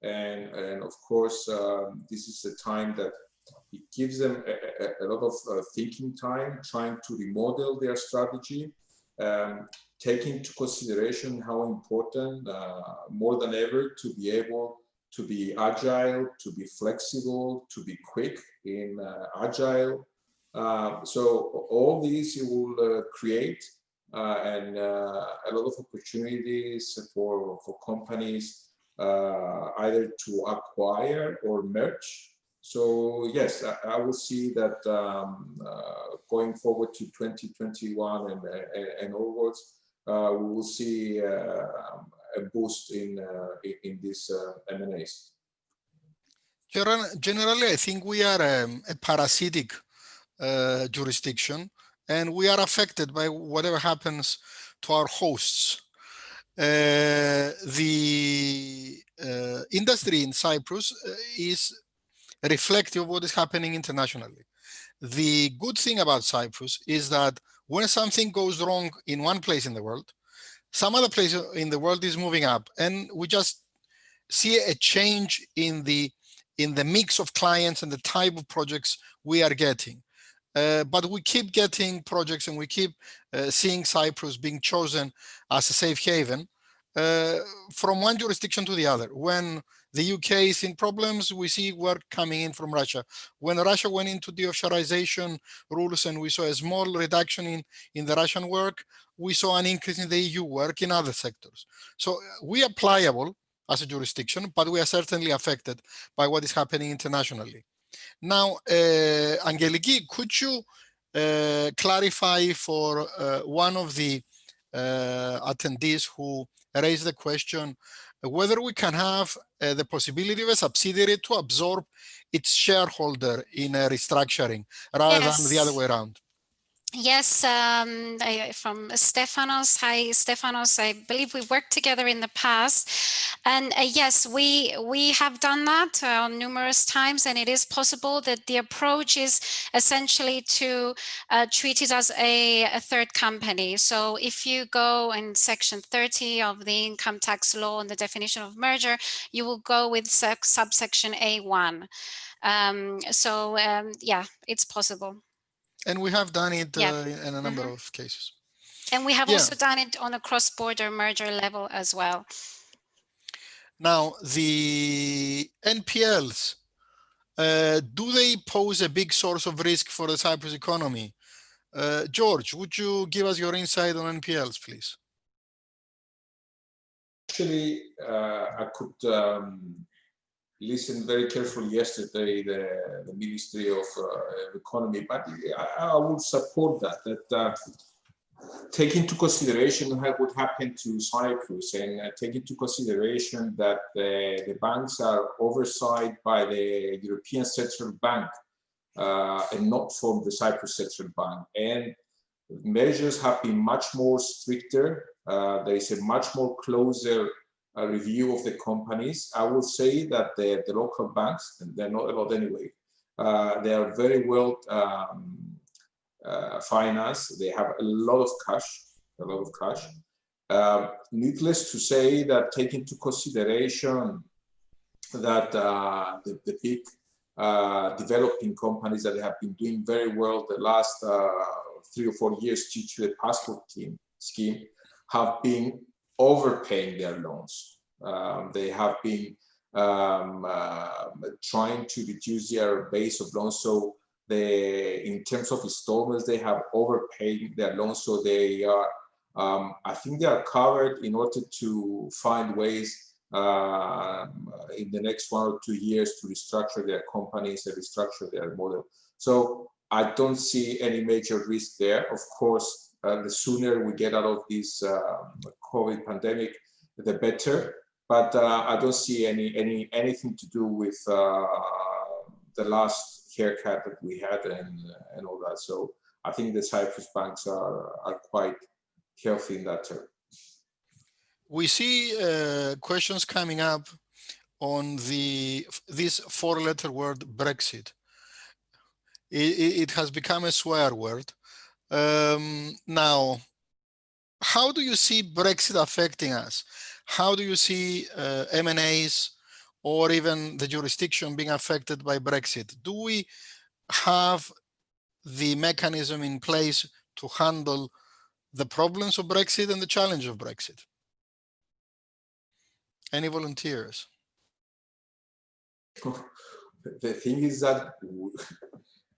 And of course, this is a time that it gives them a lot of thinking time, trying to remodel their strategy, taking into consideration how important, more than ever, to be able to be agile, to be flexible, to be quick in agile. So all these will create and a lot of opportunities for companies either to acquire or merge. So yes, I will see that going forward to 2021 and onwards, we will see a boost in these M&As. Generally, I think we are a parasitic jurisdiction, and we are affected by whatever happens to our hosts. The industry in Cyprus is reflective of what is happening internationally. The good thing about Cyprus is that when something goes wrong in one place in the world, some other place in the world is moving up, and we just see a change in the mix of clients and the type of projects we are getting. But we keep getting projects, and we keep seeing Cyprus being chosen as a safe haven from one jurisdiction to the other. When the UK is in problems, we see work coming in from Russia. When Russia went into the offshoreization rules and we saw a small reduction in the Russian work, we saw an increase in the EU work in other sectors. So we are pliable as a jurisdiction, but we are certainly affected by what is happening internationally. Now, Angeliki, could you clarify for one of the attendees who raised the question whether we can have the possibility of a subsidiary to absorb its shareholder in a restructuring rather than the other way around? Yes, from Stefanos. Hi, Stefanos. I believe we worked together in the past, and yes, we have done that numerous times, and it is possible that the approach is essentially to treat it as a third company. So if you go in section 30 of the income tax law and the definition of merger, you will go with subsection A1. Yeah, it's possible. And we have done it in a number of cases. And we have also done it on a cross-border merger level as well. Now, the NPLs, do they pose a big source of risk for the Cyprus economy? George, would you give us your insight on NPLs, please? Actually, I could listen very carefully yesterday, the Ministry of Economy, but I would support that take into consideration what happened to Cyprus, and take into consideration that the banks are oversight by the European Central Bank and not from the Cyprus Central Bank. And measures have been much more stricter. There is a much more closer review of the companies. I will say that the local banks, and they're not a lot anyway, they are very well financed. They have a lot of cash. Needless to say that take into consideration that the big developing companies that have been doing very well the last 3 or 4 years due to the passport scheme have been overpaying their loans. They have been trying to reduce their base of loans. So in terms of installments, they have overpaid their loans. So they are, I think they are covered in order to find ways in the next 1 or 2 years to restructure their companies and restructure their model. So I don't see any major risk there. Of course, the sooner we get out of this COVID pandemic, the better. But I don't see anything to do with the last haircut that we had and all that. So I think the Cyprus banks are quite healthy in that term. We see questions coming up on this four-letter word Brexit. It has become a swear word. Now, how do you see Brexit affecting us? How do you see M&As or even the jurisdiction being affected by Brexit? Do we have the mechanism in place to handle the problems of Brexit and the challenge of Brexit? Any volunteers? The thing is that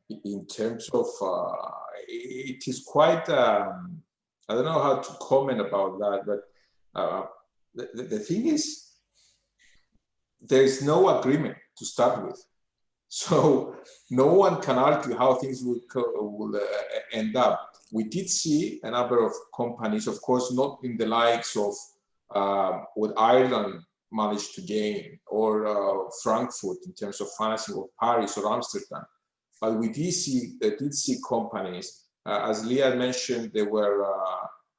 in terms of, it is quite, I don't know how to comment about that, but the thing is, there is no agreement to start with. So no one can argue how things will end up. We did see a number of companies, of course, not in the likes of what Ireland managed to gain, or Frankfurt in terms of financing, or Paris or Amsterdam. But we did see companies, as Leah mentioned, there were,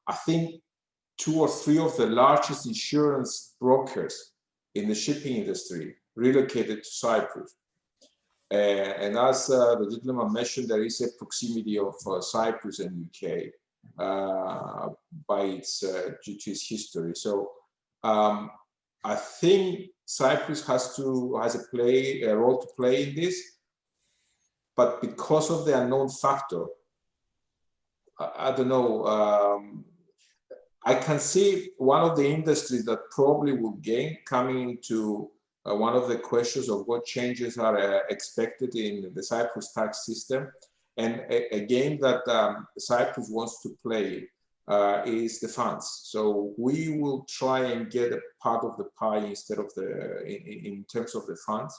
I think, 2 or 3 of the largest insurance brokers in the shipping industry relocated to Cyprus. And as the gentleman mentioned, there is a proximity of Cyprus and UK by its due to its history. So I think Cyprus has a role to play in this, but because of the unknown factor, I don't know. I can see one of the industries that probably will gain coming into one of the questions of what changes are expected in the Cyprus tax system. And a game that Cyprus wants to play is the funds. So we will try and get a part of the pie instead of in terms of the funds.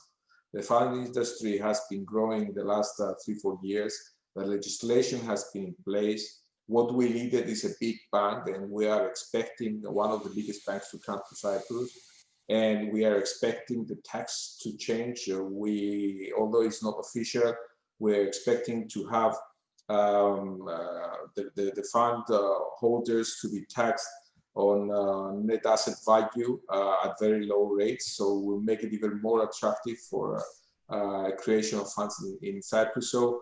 The fund industry has been growing the last 3-4 years. The legislation has been in place. What we needed is a big bank, and we are expecting one of the biggest banks to come to Cyprus. And we are expecting the tax to change. Although it's not official, we're expecting to have the fund holders to be taxed on net asset value at very low rates. So we'll make it even more attractive for creation of funds in Cyprus. So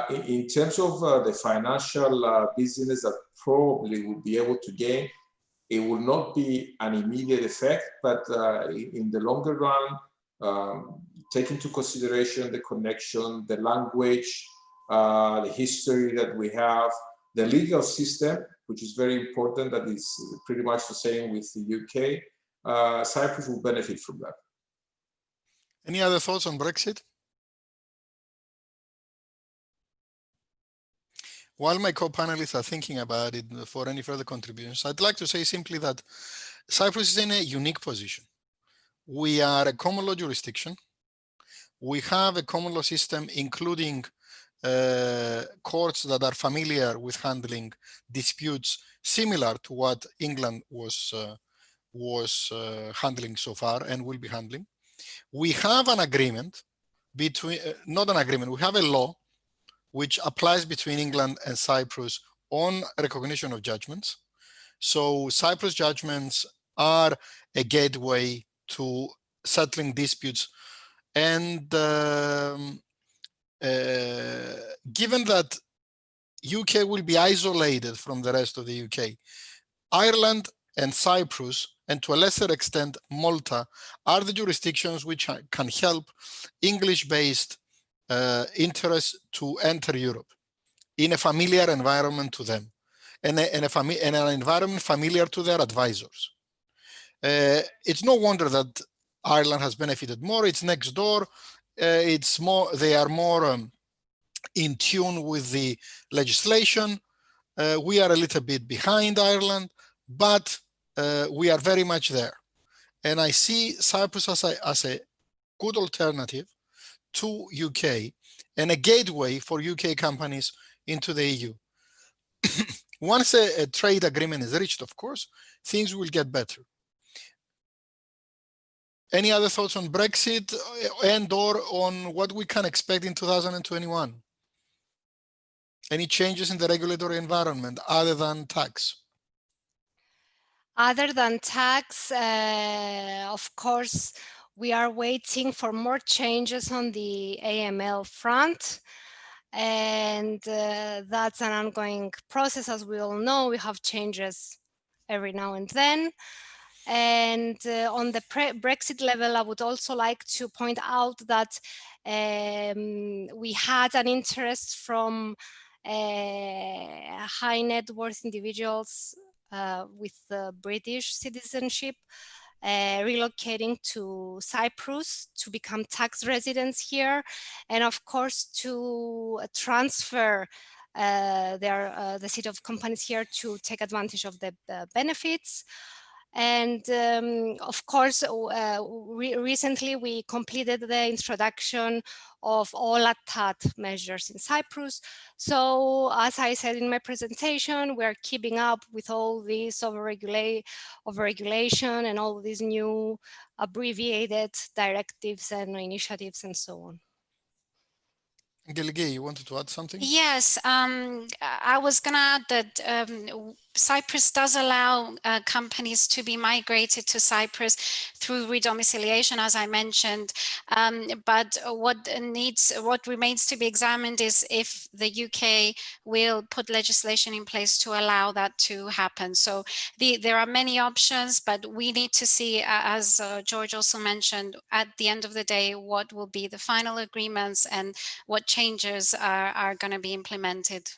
in terms of the financial business that probably will be able to gain, it will not be an immediate effect, but in the longer run, take into consideration the connection, the language, the history that we have, the legal system, which is very important, that is pretty much the same with the UK. Cyprus will benefit from that. Any other thoughts on Brexit? While my co-panelists are thinking about it for any further contributions, I'd like to say simply that Cyprus is in a unique position. We are a common law jurisdiction. We have a common law system, including courts that are familiar with handling disputes similar to what England was handling so far and will be handling. We have an agreement between, not an agreement, we have a law which applies between England and Cyprus on recognition of judgments. So Cyprus judgments are a gateway to settling disputes. And given that UK will be isolated from the rest of the UK, Ireland and Cyprus, and to a lesser extent Malta, are the jurisdictions which can help English-based interests to enter Europe in a familiar environment to them, and an environment familiar to their advisors. It's no wonder that Ireland has benefited more. It's next door. It's more. They are more in tune with the legislation. We are a little bit behind Ireland, but we are very much there. And I see Cyprus as a good alternative to UK and a gateway for UK companies into the EU. Once a trade agreement is reached, of course, things will get better. Any other thoughts on Brexit and or on what we can expect in 2021? Any changes in the regulatory environment other than tax? Other than tax, of course, we are waiting for more changes on the AML front. And that's an ongoing process. As we all know, we have changes every now and then. And on the Brexit level, I would also like to point out that we had an interest from high net worth individuals with British citizenship relocating to Cyprus to become tax residents here, and of course to transfer the seat of companies here to take advantage of the benefits. And of course, recently we completed the introduction of all ATAT measures in Cyprus. So as I said in my presentation, we are keeping up with all these overregulation and all these new abbreviated directives and initiatives and so on. Angeliki, you wanted to add something? Yes, I was going to add that Cyprus does allow companies to be migrated to Cyprus through redomiciliation, as I mentioned. But what remains to be examined is if the UK will put legislation in place to allow that to happen. So there are many options, but we need to see, as George also mentioned, at the end of the day, what will be the final agreements and what changes are going to be implemented.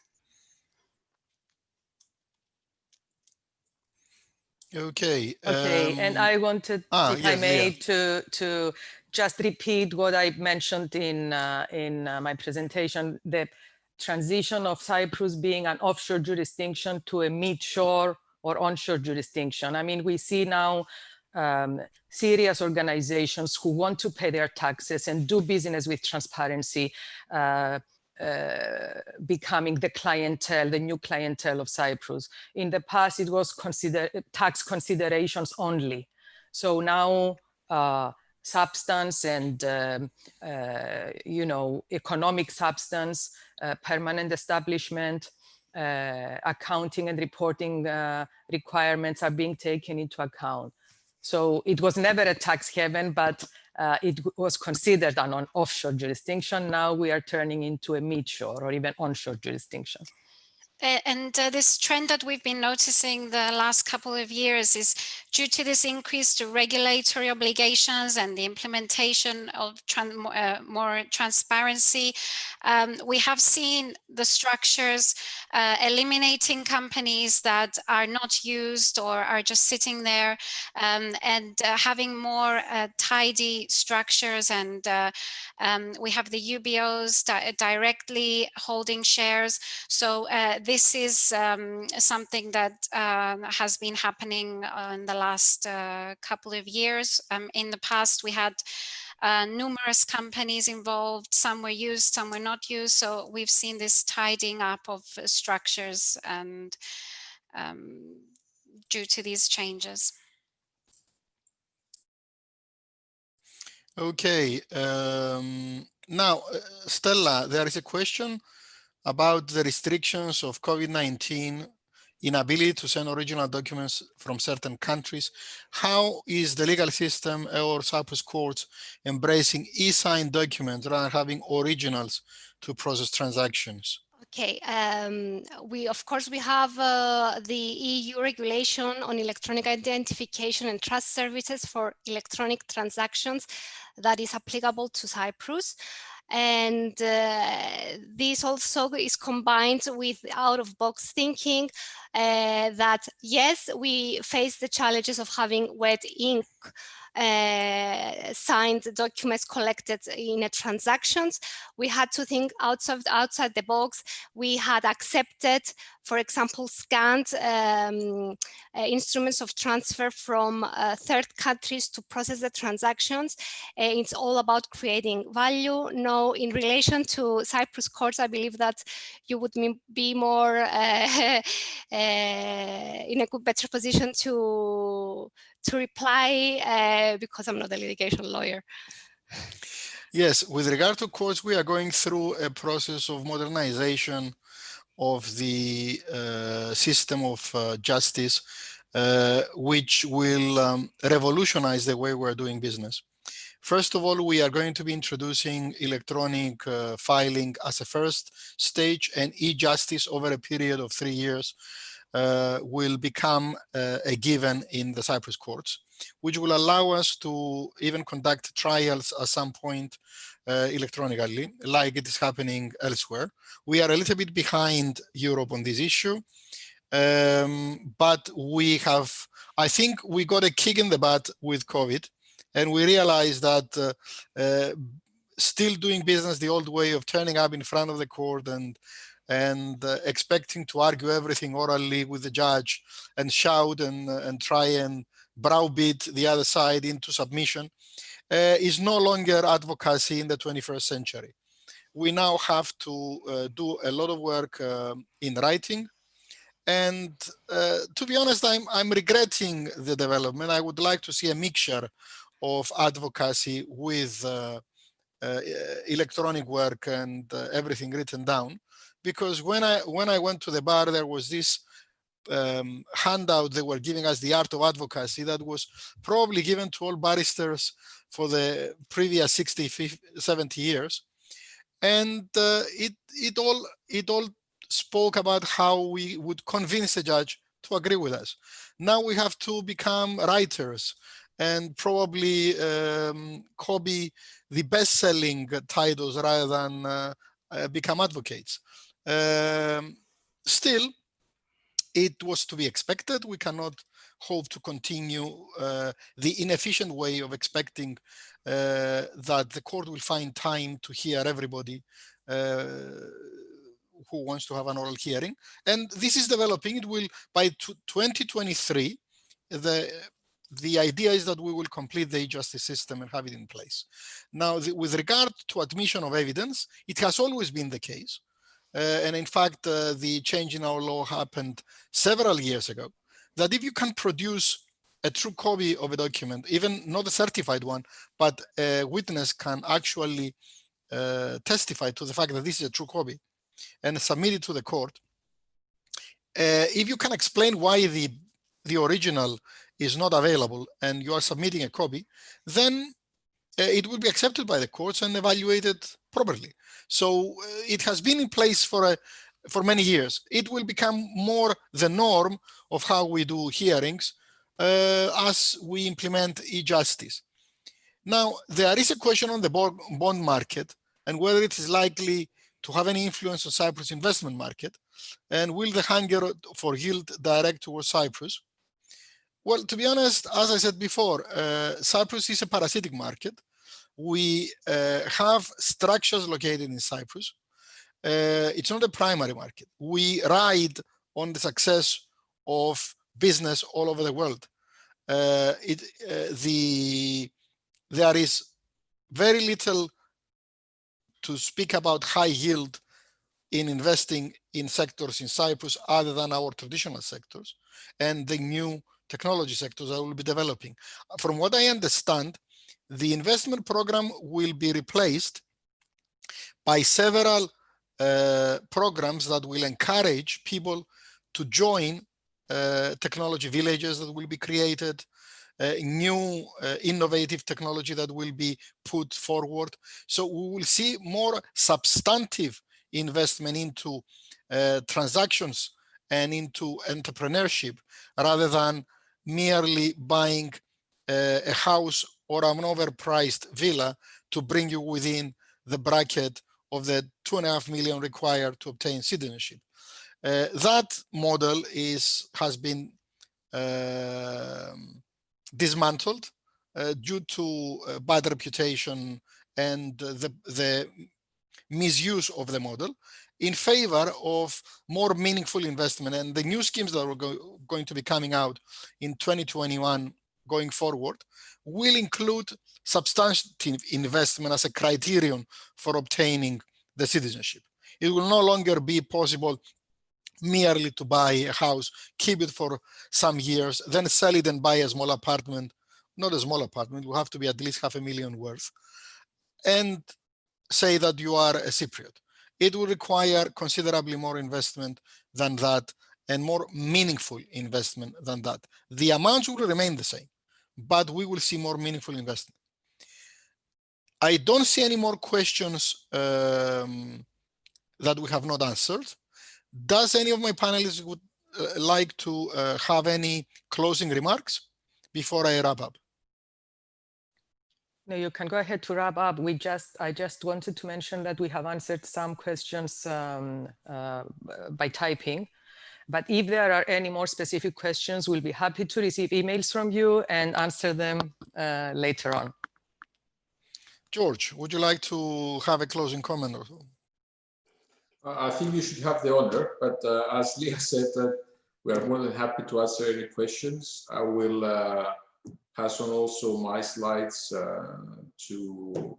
Okay. Okay, and I wanted, if I yes, may, Leah. to just repeat what I mentioned in my presentation: the transition of Cyprus being an offshore jurisdiction to a mid-shore or onshore jurisdiction. I mean, we see now serious organizations who want to pay their taxes and do business with transparency becoming the clientele, the new clientele of Cyprus. In the past, it was tax considerations only. So now substance and economic substance, permanent establishment, accounting and reporting requirements are being taken into account. So it was never a tax haven, but it was considered an offshore jurisdiction. Now we are turning into a mid-shore or even onshore jurisdiction. And this trend that we've been noticing the last couple of years is due to this increased regulatory obligations and the implementation of more transparency. We have seen the structures eliminating companies that are not used or are just sitting there, and having more tidy structures. And we have the UBOs directly holding shares. So this is something that has been happening in the last couple of years. In the past, we had numerous companies involved. Some were used, some were not used. So we've seen this tidying up of structures and due to these changes. Okay. Now, Stella, there is a question about the restrictions of COVID-19, inability to send original documents from certain countries. How is the legal system or Cyprus courts embracing e-signed documents rather than having originals to process transactions? Okay, of course we have the EU regulation on electronic identification and trust services for electronic transactions that is applicable to Cyprus. And this also is combined with out-of-box thinking that, yes, we face the challenges of having wet ink signed documents collected in transactions. We had to think outside the box. We had accepted, for example, scanned instruments of transfer from third countries to process the transactions. It's all about creating value. Now, in relation to Cyprus courts, I believe that you would be more in a better position to to reply because I'm not a litigation lawyer. Yes, with regard to courts, we are going through a process of modernization of the system of justice, which will revolutionize the way we're doing business. First of all, we are going to be introducing electronic filing as a first stage, and e-justice over a period of 3 years will become a given in the Cyprus courts, which will allow us to even conduct trials at some point electronically, like it is happening elsewhere. We are a little bit behind Europe on this issue, but I think we got a kick in the butt with COVID, and we realized that still doing business the old way of turning up in front of the court and expecting to argue everything orally with the judge and shout and try and browbeat the other side into submission is no longer advocacy in the 21st century. We now have to do a lot of work in writing. And to be honest, I'm regretting the development. I would like to see a mixture of advocacy with electronic work and everything written down. Because when I went to the bar, there was this handout they were giving us, the art of advocacy, that was probably given to all barristers for the previous 60, 50, 70 years. And it all spoke about how we would convince a judge to agree with us. Now we have to become writers and probably copy the best-selling titles rather than become advocates. Still, it was to be expected. We cannot hope to continue the inefficient way of expecting that the court will find time to hear everybody who wants to have an oral hearing. And this is developing. It will, by 2023, the idea is that we will complete the e-justice system and have it in place. Now, with regard to admission of evidence, it has always been the case. And in fact, the change in our law happened several years ago, that if you can produce a true copy of a document, even not a certified one, but a witness can actually testify to the fact that this is a true copy and submit it to the court. If you can explain why the original is not available and you are submitting a copy, then it will be accepted by the courts and evaluated properly. So it has been in place for many years. It will become more the norm of how we do hearings as we implement e-justice. Now, there is a question on the bond market and whether it is likely to have any influence on Cyprus investment market, and will the hunger for yield direct towards Cyprus? Well, to be honest, as I said before, Cyprus is a parasitic market. We have structures located in Cyprus. It's not a primary market. We ride on the success of business all over the world. There is very little to speak about high yield in investing in sectors in Cyprus other than our traditional sectors and the new technology sectors that will be developing. From what I understand, the investment program will be replaced by several programs that will encourage people to join technology villages that will be created, new innovative technology that will be put forward. So we will see more substantive investment into transactions and into entrepreneurship rather than merely buying a house or an overpriced villa to bring you within the bracket of the 2.5 million required to obtain citizenship. That model has been dismantled due to bad reputation and the misuse of the model in favor of more meaningful investment. And the new schemes that are going to be coming out in 2021 going forward will include substantive investment as a criterion for obtaining the citizenship. It will no longer be possible merely to buy a house, keep it for some years, then sell it and buy a small apartment. Not a small apartment, will have to be at least $500,000 worth, and say that you are a Cypriot. It will require considerably more investment than that, and more meaningful investment than that. The amounts will remain the same, but we will see more meaningful investment. I don't see any more questions that we have not answered. Does any of my panelists would like to have any closing remarks before I wrap up? No, you can go ahead to wrap up. I just wanted to mention that we have answered some questions by typing. But if there are any more specific questions, we'll be happy to receive emails from you and answer them later on. George, would you like to have a closing comment or so? I think you should have the honor, but as Leah said, we are more than happy to answer any questions. I will pass on also my slides to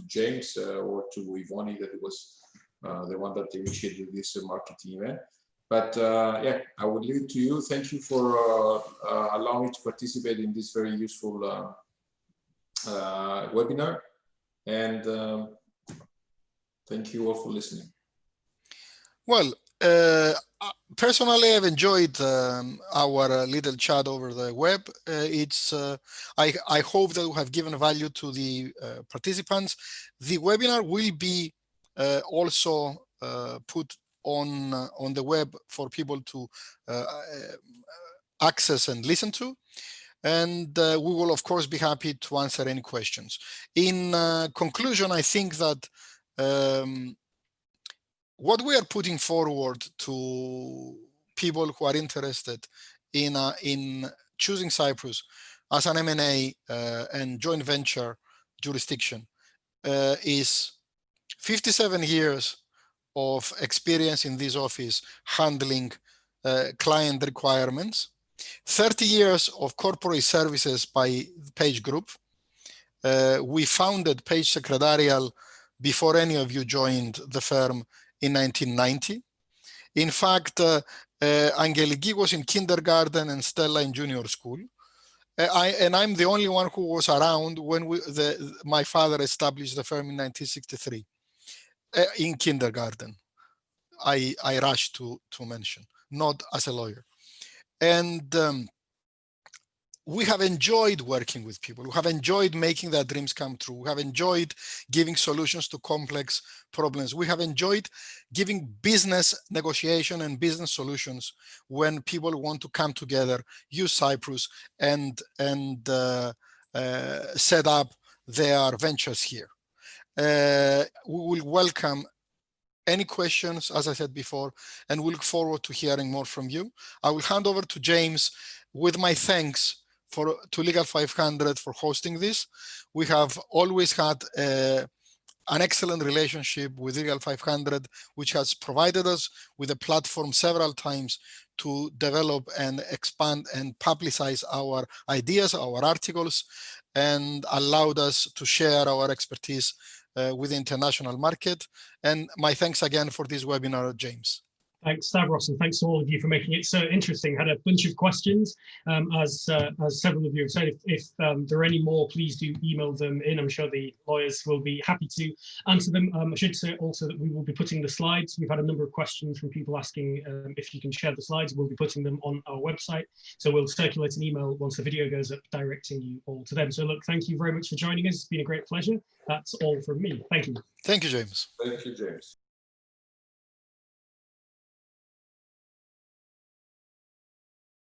James or to Ivoni, that was the one that initiated this marketing event. But yeah, I will leave it to you. Thank you for allowing me to participate in this very useful webinar. And thank you all for listening. Well, personally, I've enjoyed our little chat over the web. I hope that we have given value to the participants. The webinar will be also put on the web for people to access and listen to. And we will, of course, be happy to answer any questions. In conclusion, I think that what we are putting forward to people who are interested in choosing Cyprus as an M&A and joint venture jurisdiction is 57 years of experience in this office handling client requirements, 30 years of corporate services by Page Group. We founded Page Secretarial before any of you joined the firm in 1990. In fact, Angeliki was in kindergarten and Stella in junior school. And I'm the only one who was around when my father established the firm in 1963 in kindergarten. I rushed to mention, not as a lawyer. And we have enjoyed working with people. We have enjoyed making their dreams come true. We have enjoyed giving solutions to complex problems. We have enjoyed giving business negotiation and business solutions when people want to come together, use Cyprus, and set up their ventures here. We will welcome any questions, as I said before, and we look forward to hearing more from you. I will hand over to James with my thanks to Legal 500 for hosting this. We have always had an excellent relationship with Legal 500, which has provided us with a platform several times to develop and expand and publicize our ideas, our articles, and allowed us to share our expertise with the international market. And my thanks again for this webinar, James. Thanks, Stavros, and thanks to all of you for making it so interesting. Had a bunch of questions, as several of you have said. If there are any more, please do email them in. I'm sure the lawyers will be happy to answer them. I should say also that we will be putting the slides. We've had a number of questions from people asking if you can share the slides. We'll be putting them on our website. So we'll circulate an email once the video goes up, directing you all to them. So look, thank you very much for joining us. It's been a great pleasure. That's all from me. Thank you. Thank you, James. Thank you, James.